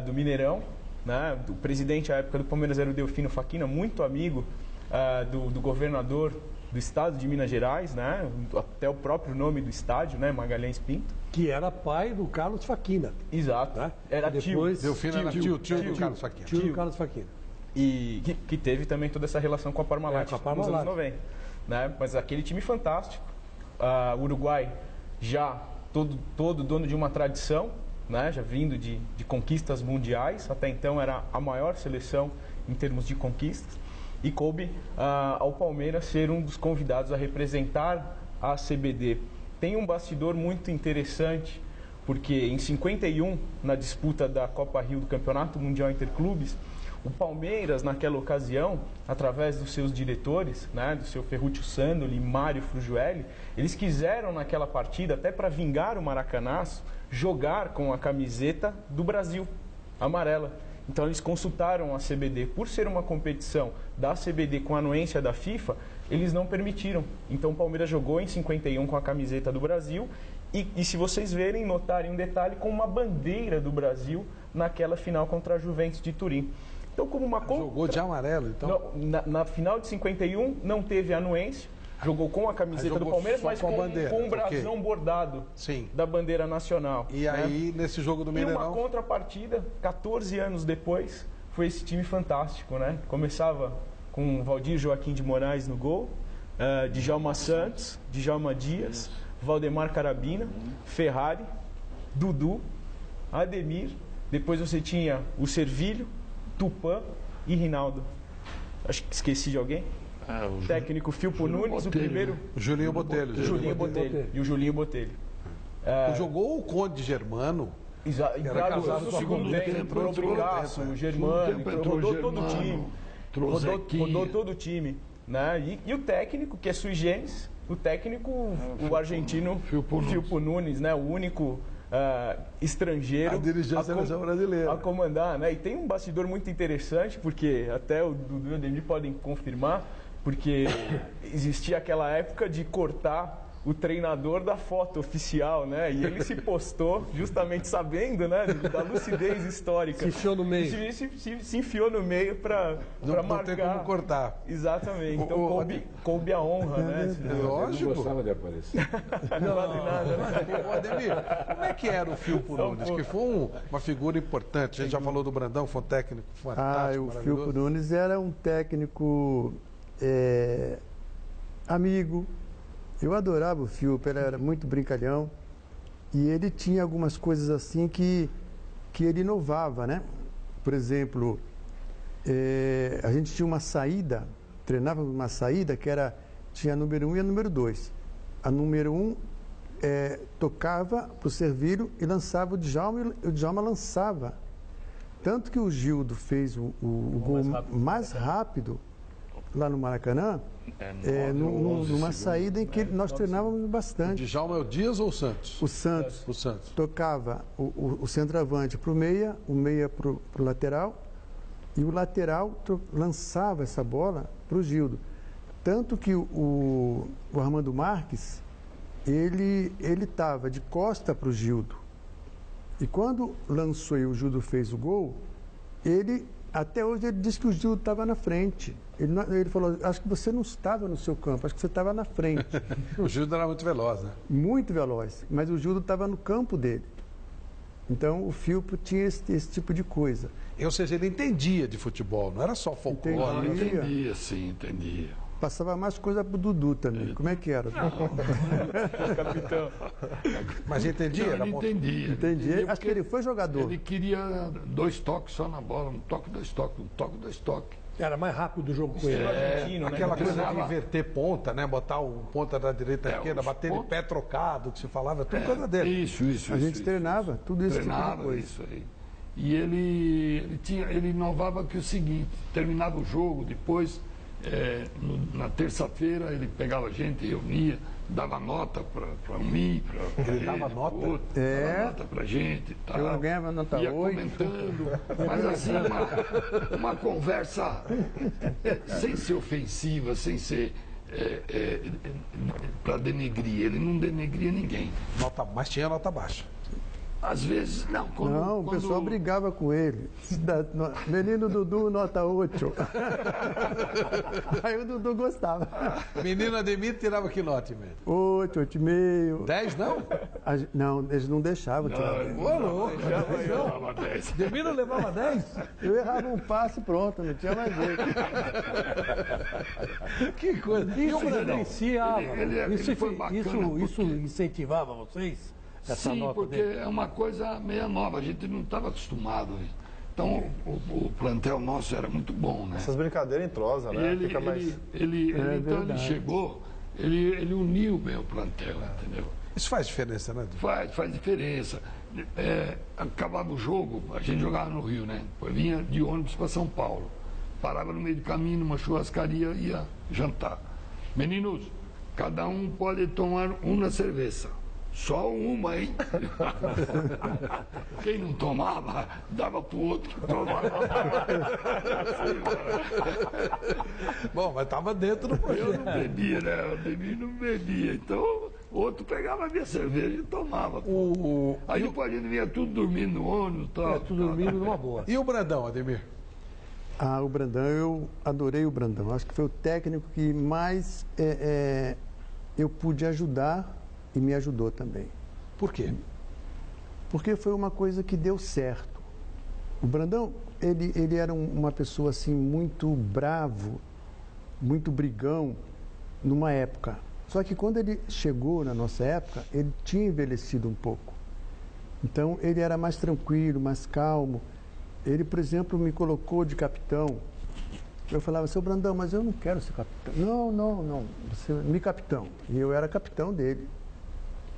do Mineirão. Né? O presidente à época do Palmeiras era o Delfino Facchina, muito amigo do governador do estado de Minas Gerais, né? Até o próprio nome do estádio, né? Magalhães Pinto. Que era pai do Carlos Facchina. Exato. Né? Era depois, Delfino era tio do Carlos Facchina. Tio do Carlos Facchina. E que teve também toda essa relação com a Parmalat nos anos 90. Né? Mas aquele time fantástico. O Uruguai já todo dono de uma tradição, né? Já vindo de conquistas mundiais. Até então era a maior seleção em termos de conquistas. E coube ao Palmeiras ser um dos convidados a representar a CBD. Tem um bastidor muito interessante, porque em 51, na disputa da Copa Rio do Campeonato Mundial Interclubes, o Palmeiras, naquela ocasião, através dos seus diretores, né, do seu Ferruccio Sandoli e Mário Frugiueli, eles quiseram naquela partida, até para vingar o Maracanaço, jogar com a camiseta do Brasil, amarela. Então eles consultaram a CBD. Por ser uma competição da CBD com a anuência da FIFA, eles não permitiram. Então o Palmeiras jogou em 51 com a camiseta do Brasil e se vocês verem, notarem um detalhe, com uma bandeira do Brasil naquela final contra a Juventus de Turim. Então, como uma jogou de amarelo, então? Não, na final de 51 não teve anuência, jogou com a camiseta do Palmeiras, mas com um brasão bordado da bandeira nacional. E aí, nesse jogo do Mineirão... E uma contrapartida, 14 anos depois, foi esse time fantástico, né? Começava com Valdir Joaquim de Moraes no gol, Djalma Santos, Djalma Dias, Valdemar Carabina, Ferrari, Dudu, Ademir, depois você tinha o Servilho, Tupã e Rinaldo. Acho que esqueci de alguém. O técnico Filpo Nunes, Botelho, o primeiro... O Julinho Botelho. E o Julinho Botelho. Jogou o Conde Germano Entraram casado no com a segundo Bruna, tempo, entrou entrou no segundo Brugaço, tempo, o Germano, rodou todo o time. Rodou todo o time. Né? E o técnico, que é sui generis, o argentino Filpo Nunes, né? O único estrangeiro a dirigir a seleção brasileira. A comandar, né? E tem um bastidor muito interessante, porque até o Dudu e o Ademir podem confirmar, porque existia aquela época de cortar o treinador da foto oficial, né? E ele se postou justamente sabendo, né, da lucidez histórica. Se enfiou no meio. Se enfiou no meio para marcar. Não tem como cortar. Exatamente. Então coube a honra, né? Lógico. Não gostava de aparecer. Não vale nada, né? Ô, Ademir, como é que era o Filpo Nunes? Que foi uma figura importante. A gente já falou do Brandão, foi um técnico fantástico, o Filpo Nunes era um técnico amigo. Eu adorava o Filpo, ele era muito brincalhão. E ele tinha algumas coisas assim que ele inovava, né? Por exemplo, a gente tinha uma saída, treinávamos uma saída que tinha a número 1 e a número 2. A número 1 tocava para o Servílio e lançava o Djalma, e o Djalma lançava. Tanto que o Gildo fez o gol mais rápido lá no Maracanã, numa saída em que nós treinávamos bastante. O Djalma é o Dias ou o Santos? O Santos. O Santos. Tocava o centroavante para o meia para o lateral, e o lateral lançava essa bola para o Gildo. Tanto que o Armando Marques, ele estava de costa para o Gildo. E quando lançou e o Gildo fez o gol, até hoje ele disse que o Gildo estava na frente. Ele falou, acho que você não estava no seu campo, acho que você estava na frente. O Gildo era muito veloz, né? Muito veloz, mas o Gildo estava no campo dele. Então o Filpo tinha esse tipo de coisa. Ou seja, ele entendia de futebol, não era só folclore. Entendia, sim, entendia. Passava mais coisa pro Dudu também. Como é que era? Capitão. Mas entendia? Não, ele entendia. Entendi. Acho que ele foi jogador. Ele queria 2 toques só na bola, um toque, 2 toques, um toque, 2 toques. Era mais rápido o jogo com ele. Aquela coisa de inverter ponta, né? Botar o ponta da direita à esquerda, bater de pé trocado, que se falava, tudo coisa dele. Isso. A gente treinava, tudo isso. Treinava tipo de coisa. Isso aí. E ele inovava que o seguinte, terminava o jogo, depois, na terça-feira, ele pegava a gente, reunia, dava nota para mim, para ele dava nota? Dava nota para gente e tal. Eu ganhava nota 8. Comentando, mas assim, uma conversa sem ser ofensiva, sem ser para denegrir. Ele não denegria ninguém. Mas tinha nota baixa. Às vezes, não. O pessoal brigava com ele. Menino Dudu, nota 8. Aí o Dudu gostava. Menino Ademir tirava que nota, mesmo? 8, 8,5. 10 não? Não, eles não deixavam tirar. Ô, louco. Eu levava 10. Ademir não levava 10? Eu errava um passe, pronto, não tinha mais jeito. Que coisa. Isso influenciava. Isso porque... incentivava vocês? Sim, porque é uma coisa meio nova, a gente não estava acostumado. Então, o plantel nosso era muito bom, né? Essas brincadeiras entrosam, né? Então ele chegou, ele uniu bem o plantel, entendeu? Isso faz diferença, né? Faz diferença. Acabava o jogo, a gente jogava no Rio, né? Depois vinha de ônibus para São Paulo. Parava no meio do caminho, numa churrascaria, ia jantar. Meninos, cada um pode tomar uma cerveja. Só uma, hein? Quem não tomava, dava pro outro que tomava. Bom, mas estava dentro do projeto. Eu não bebia, né? Eu não bebia. Então, outro pegava a minha cerveja e tomava. Aí depois a gente vinha tudo dormindo no ônibus. Tudo dormindo numa boa. E o Brandão, Ademir? O Brandão, eu adorei o Brandão. Acho que foi o técnico que mais eu pude ajudar e me ajudou também. Por quê? Porque foi uma coisa que deu certo. O Brandão, ele era uma pessoa assim muito bravo, muito brigão numa época. Só que quando ele chegou na nossa época, ele tinha envelhecido um pouco. Então ele era mais tranquilo, mais calmo. Ele, por exemplo, me colocou de capitão. Eu falava, seu Brandão, mas eu não quero ser capitão. Não, você me capitão. E eu era capitão dele.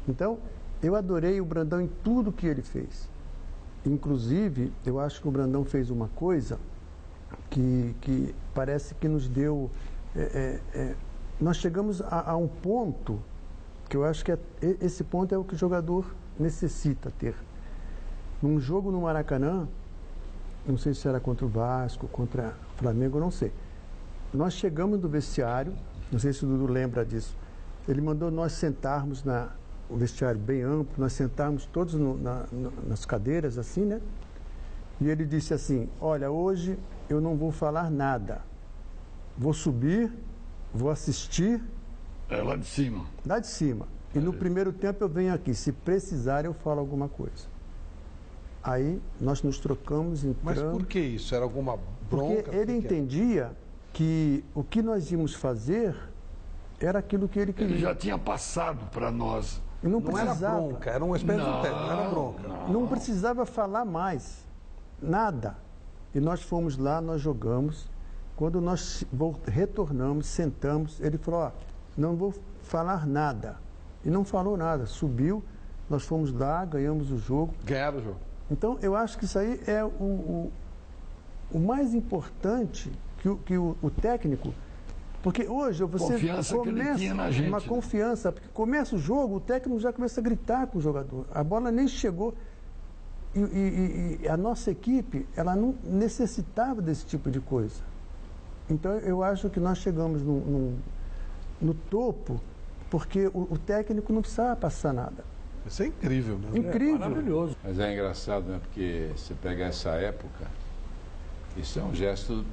Então, eu adorei o Brandão em tudo que ele fez. Inclusive, eu acho que o Brandão fez uma coisa que parece que nos deu... nós chegamos a um ponto que eu acho que esse ponto é o que o jogador necessita ter. Num jogo no Maracanã, não sei se era contra o Vasco, contra o Flamengo, não sei. Nós chegamos do vestiário, não sei se o Dudu lembra disso, ele mandou nós sentarmos o vestiário bem amplo, nós sentarmos todos nas cadeiras, assim, né? E ele disse assim, olha, hoje eu não vou falar nada. Vou subir, vou assistir. Lá de cima. Lá de cima. E no primeiro tempo eu venho aqui. Se precisar, eu falo alguma coisa. Aí nós nos trocamos, entramos. Mas por que isso? Era alguma bronca? Porque ele entendia que o que nós íamos fazer era aquilo que ele queria. Ele já tinha passado para nós. Não era bronca, era uma espécie de técnico, não era bronca. Não precisava falar mais. Nada. E nós fomos lá, nós jogamos. Quando nós retornamos, sentamos, ele falou, ó, não vou falar nada. E não falou nada. Subiu, nós fomos lá, ganhamos o jogo. Ganharam o jogo. Então, eu acho que isso aí é o mais importante que o técnico... Porque hoje você confiança que ele tinha na gente, uma confiança, porque começa o jogo, o técnico já começa a gritar com o jogador. A bola nem chegou. E a nossa equipe, ela não necessitava desse tipo de coisa. Então, eu acho que nós chegamos no topo, porque o técnico não precisava passar nada. Isso é incrível, né? Incrível. Maravilhoso. Mas é engraçado, né? Porque você pega essa época, isso é um gesto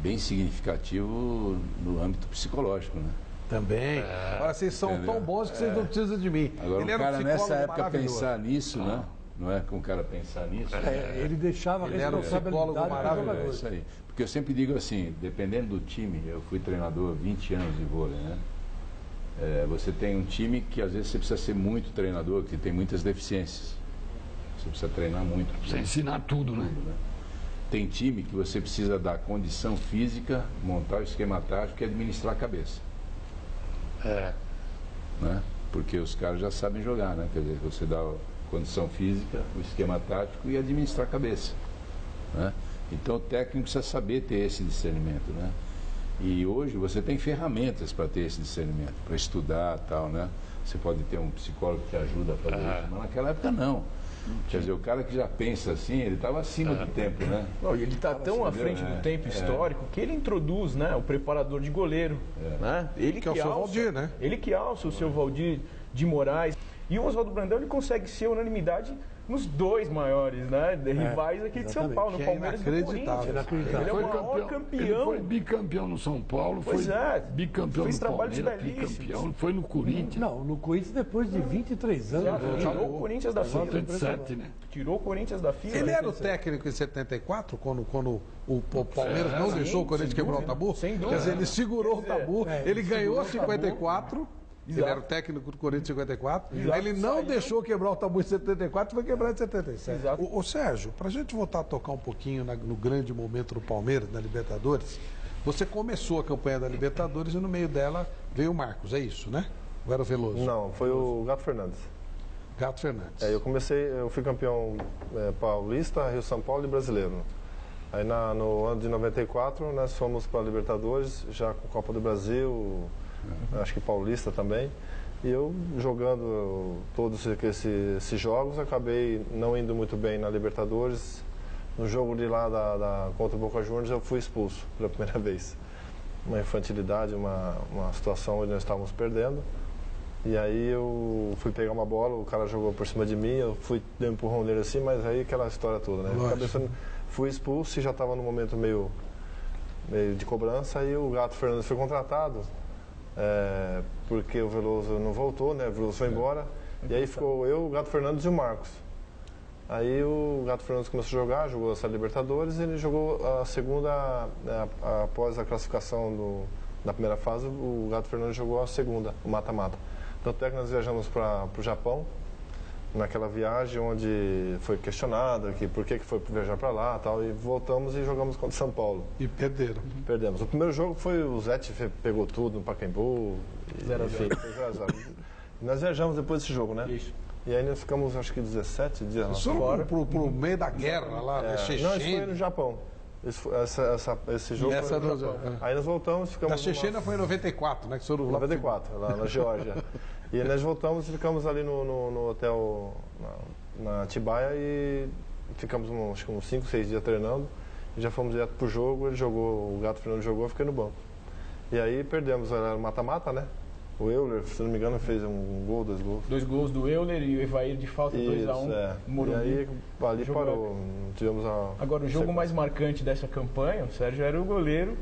bem significativo no âmbito psicológico, né? Também. Agora, vocês são tão bons que vocês não precisam de mim. Agora, ele o era cara nessa época maravilhoso. pensar nisso, né? Não é com o cara pensar nisso. Ele deixava a Ele era um psicólogo responsabilidade para o maravilhoso. jogador. É isso aí. Porque eu sempre digo assim, dependendo do time, eu fui treinador há 20 anos de vôlei, né? Você tem um time que às vezes você precisa ser muito treinador, que tem muitas deficiências. Você precisa treinar muito. Precisa ensinar tudo, né? Tem time que você precisa dar condição física, montar o esquema tático e administrar a cabeça. Né? Porque os caras já sabem jogar, né? Quer dizer, você dá a condição física, o esquema tático e administrar a cabeça. Né? Então o técnico precisa saber ter esse discernimento, né? E hoje você tem ferramentas para ter esse discernimento, para estudar e tal, né? Você pode ter um psicólogo que te ajuda a fazer isso, mas naquela época não. Quer dizer, o cara que já pensa assim, ele estava acima do tempo, né? Ele está tão à frente do tempo histórico que ele introduz, né, o preparador de goleiro. Né? Ele que é o seu Valdir, né? Ele que alça o seu Valdir de Moraes. E o Oswaldo Brandão, ele consegue ser unanimidade nos dois maiores, né, rivais aqui de São Paulo, no Palmeiras e no Corinthians. Ele é o maior campeão. Ele foi bicampeão no São Paulo, foi bicampeão no Palmeiras, bicampeão, foi no Corinthians. Não, no Corinthians depois de 23 anos. Tirou o Corinthians da fila. 77, né? Tirou o Corinthians da fila. Ele era o técnico em 74, quando o Palmeiras não deixou o Corinthians quebrar o tabu? Sem dúvida. Quer dizer, ele segurou o tabu, ele ganhou 54... Ele Exato. era o técnico do Corinthians em 54. Exato. Aí ele não deixou quebrar o tabu em 74, foi quebrar em 77. Exato. Ô Sérgio, para a gente voltar a tocar um pouquinho no grande momento do Palmeiras, na Libertadores, você começou a campanha da Libertadores e no meio dela veio o Marcos, é isso, né? Ou era o Veloso? Não, foi o Gato Fernandes. Gato Fernandes. Eu fui campeão paulista, Rio São Paulo e brasileiro. Aí no ano de 94 nós fomos para a Libertadores, já com Copa do Brasil, acho que paulista também. E eu jogando todos esses jogos, acabei não indo muito bem na Libertadores. No jogo de lá contra o Boca Juniors eu fui expulso pela primeira vez. Uma infantilidade, uma situação onde nós estávamos perdendo. E aí eu fui pegar uma bola, o cara jogou por cima de mim, eu fui dar um empurrão nele assim, mas aí aquela história toda, né? Fui expulso e já estava no momento meio de cobrança, aí o Gato Fernandes foi contratado, porque o Veloso não voltou, né? O Veloso foi embora, e aí ficou eu, o Gato Fernandes e o Marcos. Aí o Gato Fernandes começou a jogar, jogou essa Libertadores, ele jogou a segunda, após a classificação da primeira fase, o Gato Fernandes jogou a segunda, o mata-mata. Tanto é que nós viajamos para o Japão, naquela viagem onde foi questionado que por que foi viajar para lá tal, e voltamos e jogamos contra São Paulo. E perderam. Perdemos. O primeiro jogo foi o Zete pegou tudo no Pacaembu, enfim, foi 0-0. Nós viajamos depois desse jogo, né? Isso. E aí nós ficamos, acho que 17 dias lá fora. Pro meio da guerra lá, né? Não, isso foi no Japão. Esse jogo foi no Japão. Aí nós voltamos, ficamos... A Chechênia foi em 94, né? Que 94, lá na Geórgia. E nós voltamos e ficamos ali no hotel na Atibaia e ficamos acho que uns 5, 6 dias treinando. E já fomos direto pro jogo, ele jogou, o Gato Fernando jogou, eu fiquei no banco. E aí perdemos, era mata-mata, né? O Euler, se não me engano, fez um gol, 2 gols. 2 gols do Euler e o Evair de falta, 2-1. E aí ali parou, tivemos Agora, o jogo mais marcante dessa campanha, o Sérgio, era o goleiro,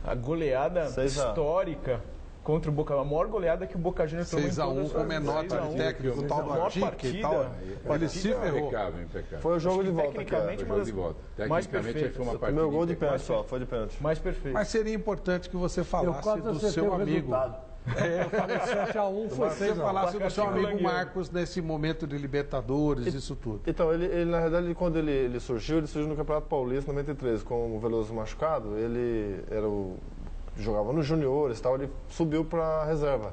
a goleada histórica contra o Boca, a maior goleada que o Boca Juniors tomou em toda a 6-1 com o Menota, o técnico, o tal do Atique e tal. Ele se ferrou. Impecável. Foi o jogo de volta. Tecnicamente, Foi o jogo de volta. Tecnicamente, foi uma partida. Meu gol de pênalti só, foi de pênalti. Mais perfeito. Mas seria importante que você falasse do seu amigo. Eu falei 7-1, foi 6-1. Você falasse do seu amigo Marcos nesse momento de Libertadores, isso tudo. Então, ele na verdade, quando ele surgiu no Campeonato Paulista, 93, com o Veloso machucado. Ele jogava nos juniores e tal, ele subiu para reserva.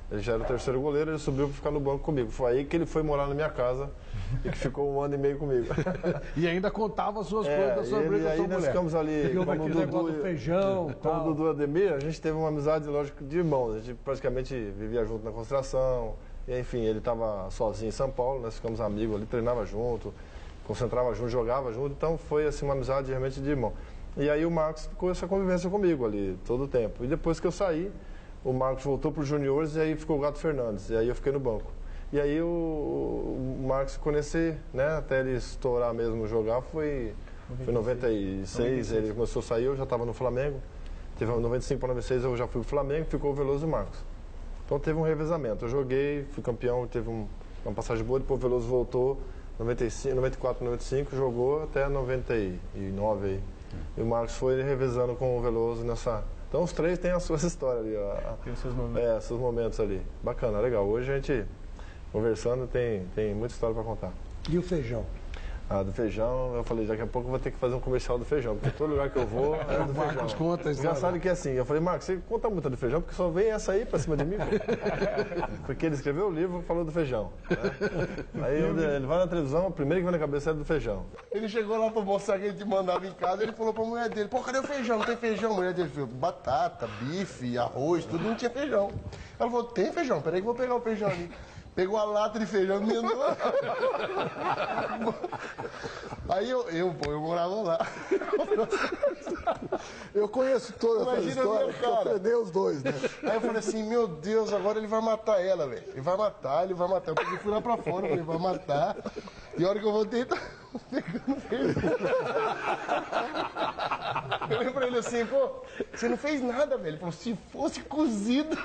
Ele já era o terceiro goleiro, ele subiu para ficar no banco comigo. Foi aí que ele foi morar na minha casa e que ficou 1 ano e meio comigo. E ainda contava as suas coisas sobre ele. E aí nós ficamos ali, como o Dudu, feijão, como o Dudu e Ademir, a gente teve uma amizade, lógico, de irmãos. A gente praticamente vivia junto na concentração. E, enfim, ele estava sozinho em São Paulo, nós ficamos amigos ali, treinava junto, concentrava junto, jogava junto. Então foi assim uma amizade realmente de irmão. E aí o Marcos ficou essa convivência comigo ali todo o tempo. E depois que eu saí, o Marcos voltou para os juniores e aí ficou o Gato Fernandes. E aí eu fiquei no banco. E aí o Marcos conhecer, né, até ele estourar mesmo jogar, foi 96, ele começou a sair, eu já estava no Flamengo. Teve 95 para 96, eu já fui pro Flamengo, ficou o Veloso e o Marcos. Então teve um revezamento. Eu joguei, fui campeão, teve uma passagem boa, depois o Veloso voltou, 95, 94, 95, jogou até 99 aí. E o Marcos foi revezando com o Veloso nessa... Então os três têm as suas histórias ali, ó. Tem os seus momentos. Seus momentos ali. Bacana, legal. Hoje a gente, conversando, tem muita história para contar. E o feijão? Do feijão, eu falei, daqui a pouco eu vou ter que fazer um comercial do feijão, porque todo lugar que eu vou é do Marcos feijão. conta, engraçado que é assim, eu falei, Marcos, você conta muito do feijão, porque só vem essa aí pra cima de mim. Porque ele escreveu o livro e falou do feijão. Né? Aí ele vai na televisão, o primeiro que vem na cabeça é do feijão. Ele chegou lá pra mostrar que ele te mandava em casa, ele falou pra mulher dele, pô, cadê o feijão? Não tem feijão? A mulher dele falou, batata, bife, arroz, tudo, não tinha feijão. Ela falou, tem feijão, peraí que eu vou pegar o feijão ali. Pegou a lata de feijão e me mandou. Aí eu morava lá. Eu conheço toda essa história, eu treinei os dois, né? Aí eu falei assim, meu Deus, agora ele vai matar ela, velho. Ele vai matar. Eu peguei, fui lá pra fora, falei, vai matar. E a hora que eu voltei, tá pegando feijão. Eu falei pra ele assim, pô, você não fez nada, velho. Ele falou, se fosse cozido...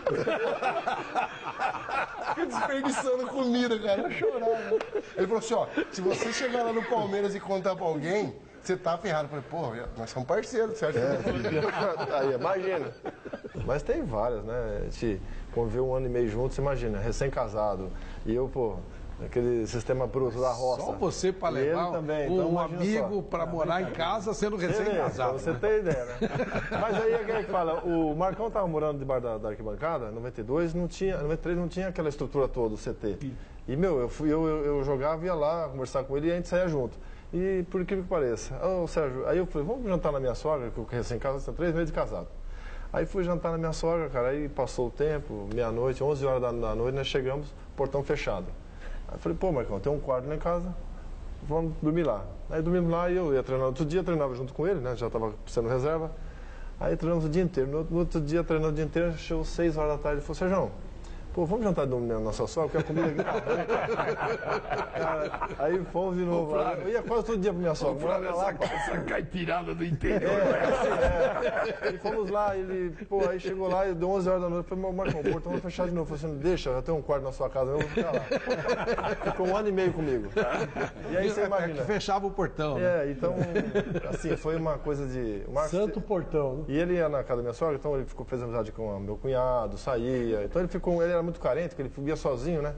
Fica desperdiçando comida, cara. Eu chorava. Ele falou assim, ó, se você chegar lá no Palmeiras e contar pra alguém, você tá ferrado. Eu falei, pô, nós somos parceiros, certo? Aí, imagina. Mas tem várias, né? A gente conviveu 1 ano e meio juntos, imagina, recém-casado. E eu, pô, aquele sistema bruto da roça. Só você para levar também, um amigo para morar em casa sendo recém-casado. Você tem ideia, né? Mas aí é que fala, o Marcão estava morando debaixo da arquibancada, em 92, 93 não tinha aquela estrutura toda, o CT. E, meu, eu jogava, ia lá conversar com ele e a gente saía junto. E por incrível que pareça, Sérgio, aí eu falei, vamos jantar na minha sogra, que eu recém-casado, tem 3 meses de casado. Aí fui jantar na minha sogra, cara, aí passou o tempo, meia-noite, 11 horas da noite, nós chegamos, portão fechado. Aí falei, pô, Marcão, tem um quarto lá em casa, vamos dormir lá. Aí dormimos lá e eu ia treinar outro dia, treinava junto com ele, né, já estava sendo reserva. Aí treinamos o dia inteiro, no outro dia treinando o dia inteiro, chegou 6 horas da tarde, ele falou, Sérgio, pô, vamos jantar na nossa sogra, porque a comida aqui tá boa. Cara, aí fomos de novo. Eu ia quase todo dia pra minha sogra. Essa caipirada do interior. E fomos lá, pô, aí chegou lá, deu 11 horas da noite, eu falei, Marcão, o portão vai fechar de novo. Eu falei assim, deixa, já tem um quarto na sua casa, eu vou ficar lá. Ficou 1 ano e meio comigo. E aí você imagina. Que fechava o portão, né? Então, assim, foi uma coisa de... Santo portão, né? E ele ia na casa da minha sogra, então ele fez amizade com o meu cunhado, saía. Então ele era muito carente, porque ele vivia sozinho, né?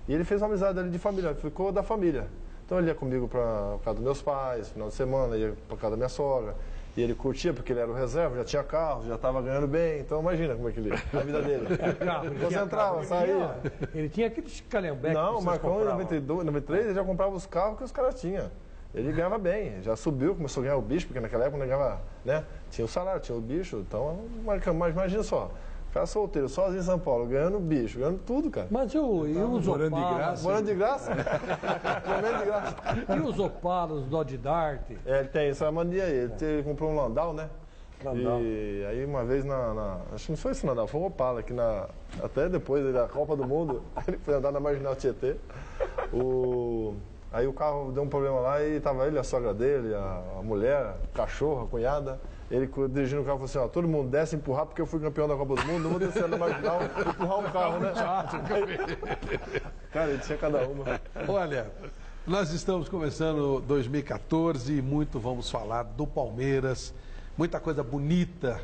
E ele fez uma amizade ali de família, ele ficou da família. Então ele ia comigo para casa dos meus pais, final de semana, ia para casa da minha sogra. E ele curtia porque ele era o reserva, já tinha carro, já estava ganhando bem. Então imagina como é que a vida dele. Concentrava, saía. Ele tinha aqueles calhambeques. Não, o Marcão em 92, 93 ele já comprava os carros que os caras tinham. Ele ganhava bem, já subiu, começou a ganhar o bicho, porque naquela época ele ganhava, né? Tinha o salário, tinha o bicho. Então, mas imagina só. Cara solteiro, sozinho em São Paulo, ganhando bicho, ganhando tudo, cara. Mas e os morando de Opalas? graça? Morando de graça? Comendo de graça. E os Opalas, os Dodge Dart? É, ele tem essa mania aí. Ele comprou um Landau, né? Landau. E aí uma vez acho que não foi esse Landau, foi um Opala, que até depois da Copa do Mundo, ele foi andar na Marginal Tietê. Aí o carro deu um problema lá e tava ele, a sogra dele, a mulher, o cachorro, a cunhada. Ele dirigindo o carro falou assim, ó, todo mundo desce empurrar porque eu fui campeão da Copa do Mundo, não vou descer na Marginal empurrar um carro, né? Cara, ele tinha cada uma. Olha, nós estamos começando 2014 e muito vamos falar do Palmeiras. Muita coisa bonita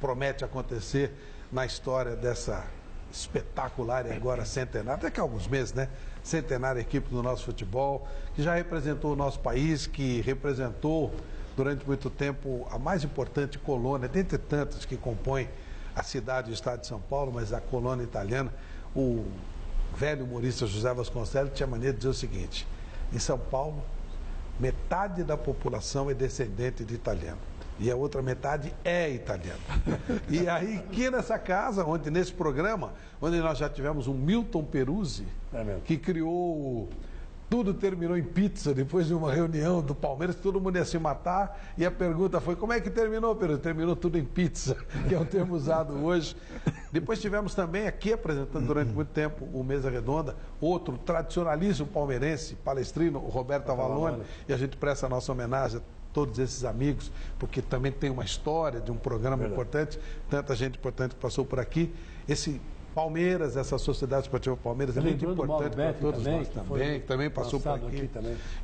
promete acontecer na história dessa espetacular e agora centenária, daqui a alguns meses, né? Centenária equipe do nosso futebol, que já representou o nosso país, que representou durante muito tempo a mais importante colônia, dentre tantas que compõem a cidade e o estado de São Paulo, mas a colônia italiana. O velho humorista José Vasconcelos tinha mania de dizer o seguinte: em São Paulo, metade da população é descendente de italiano e a outra metade é italiana. E aí, aqui nessa casa, nesse programa, onde nós já tivemos um Milton Peruzzi, que criou Tudo Terminou em Pizza, depois de uma reunião do Palmeiras, todo mundo ia se matar, e a pergunta foi, como é que terminou, Peruzzi? Terminou tudo em pizza, que é o termo usado hoje. Depois tivemos também aqui, apresentando durante muito tempo, o Mesa Redonda, outro tradicionalíssimo palmeirense, palestrino, o Roberto Avalone, e a gente presta a nossa homenagem a todos esses amigos, porque também tem uma história de um programa importante, tanta gente importante que passou por aqui. Esse Palmeiras, essa Sociedade Esportiva Palmeiras é muito importante para todos nós também, que também passou por aqui.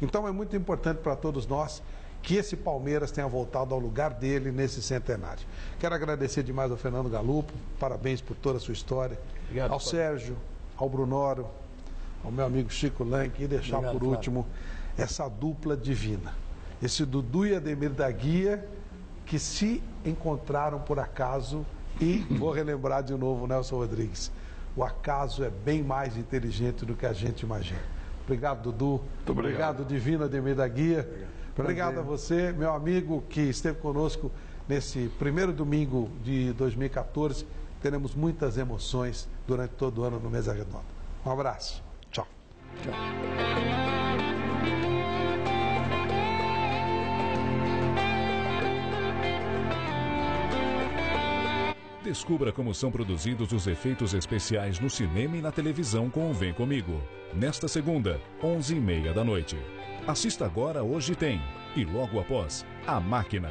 Então é muito importante para todos nós que esse Palmeiras tenha voltado ao lugar dele nesse centenário. Quero agradecer demais ao Fernando Galupo, parabéns por toda a sua história. Obrigado, ao Sérgio, ao Brunoro, ao meu amigo Chico Lank, e deixar por último essa dupla divina. Esse Dudu e Ademir da Guia, que se encontraram por acaso, e vou relembrar de novo, Nelson Rodrigues, o acaso é bem mais inteligente do que a gente imagina. Obrigado, Dudu. Muito obrigado, Divino Ademir da Guia. Obrigado a você, meu amigo, que esteve conosco nesse primeiro domingo de 2014. Teremos muitas emoções durante todo o ano no Mesa Redonda. Um abraço. Tchau. Tchau. Descubra como são produzidos os efeitos especiais no cinema e na televisão com o Vem Comigo. Nesta segunda, 11h30 da noite. Assista agora Hoje Tem e logo após, A Máquina.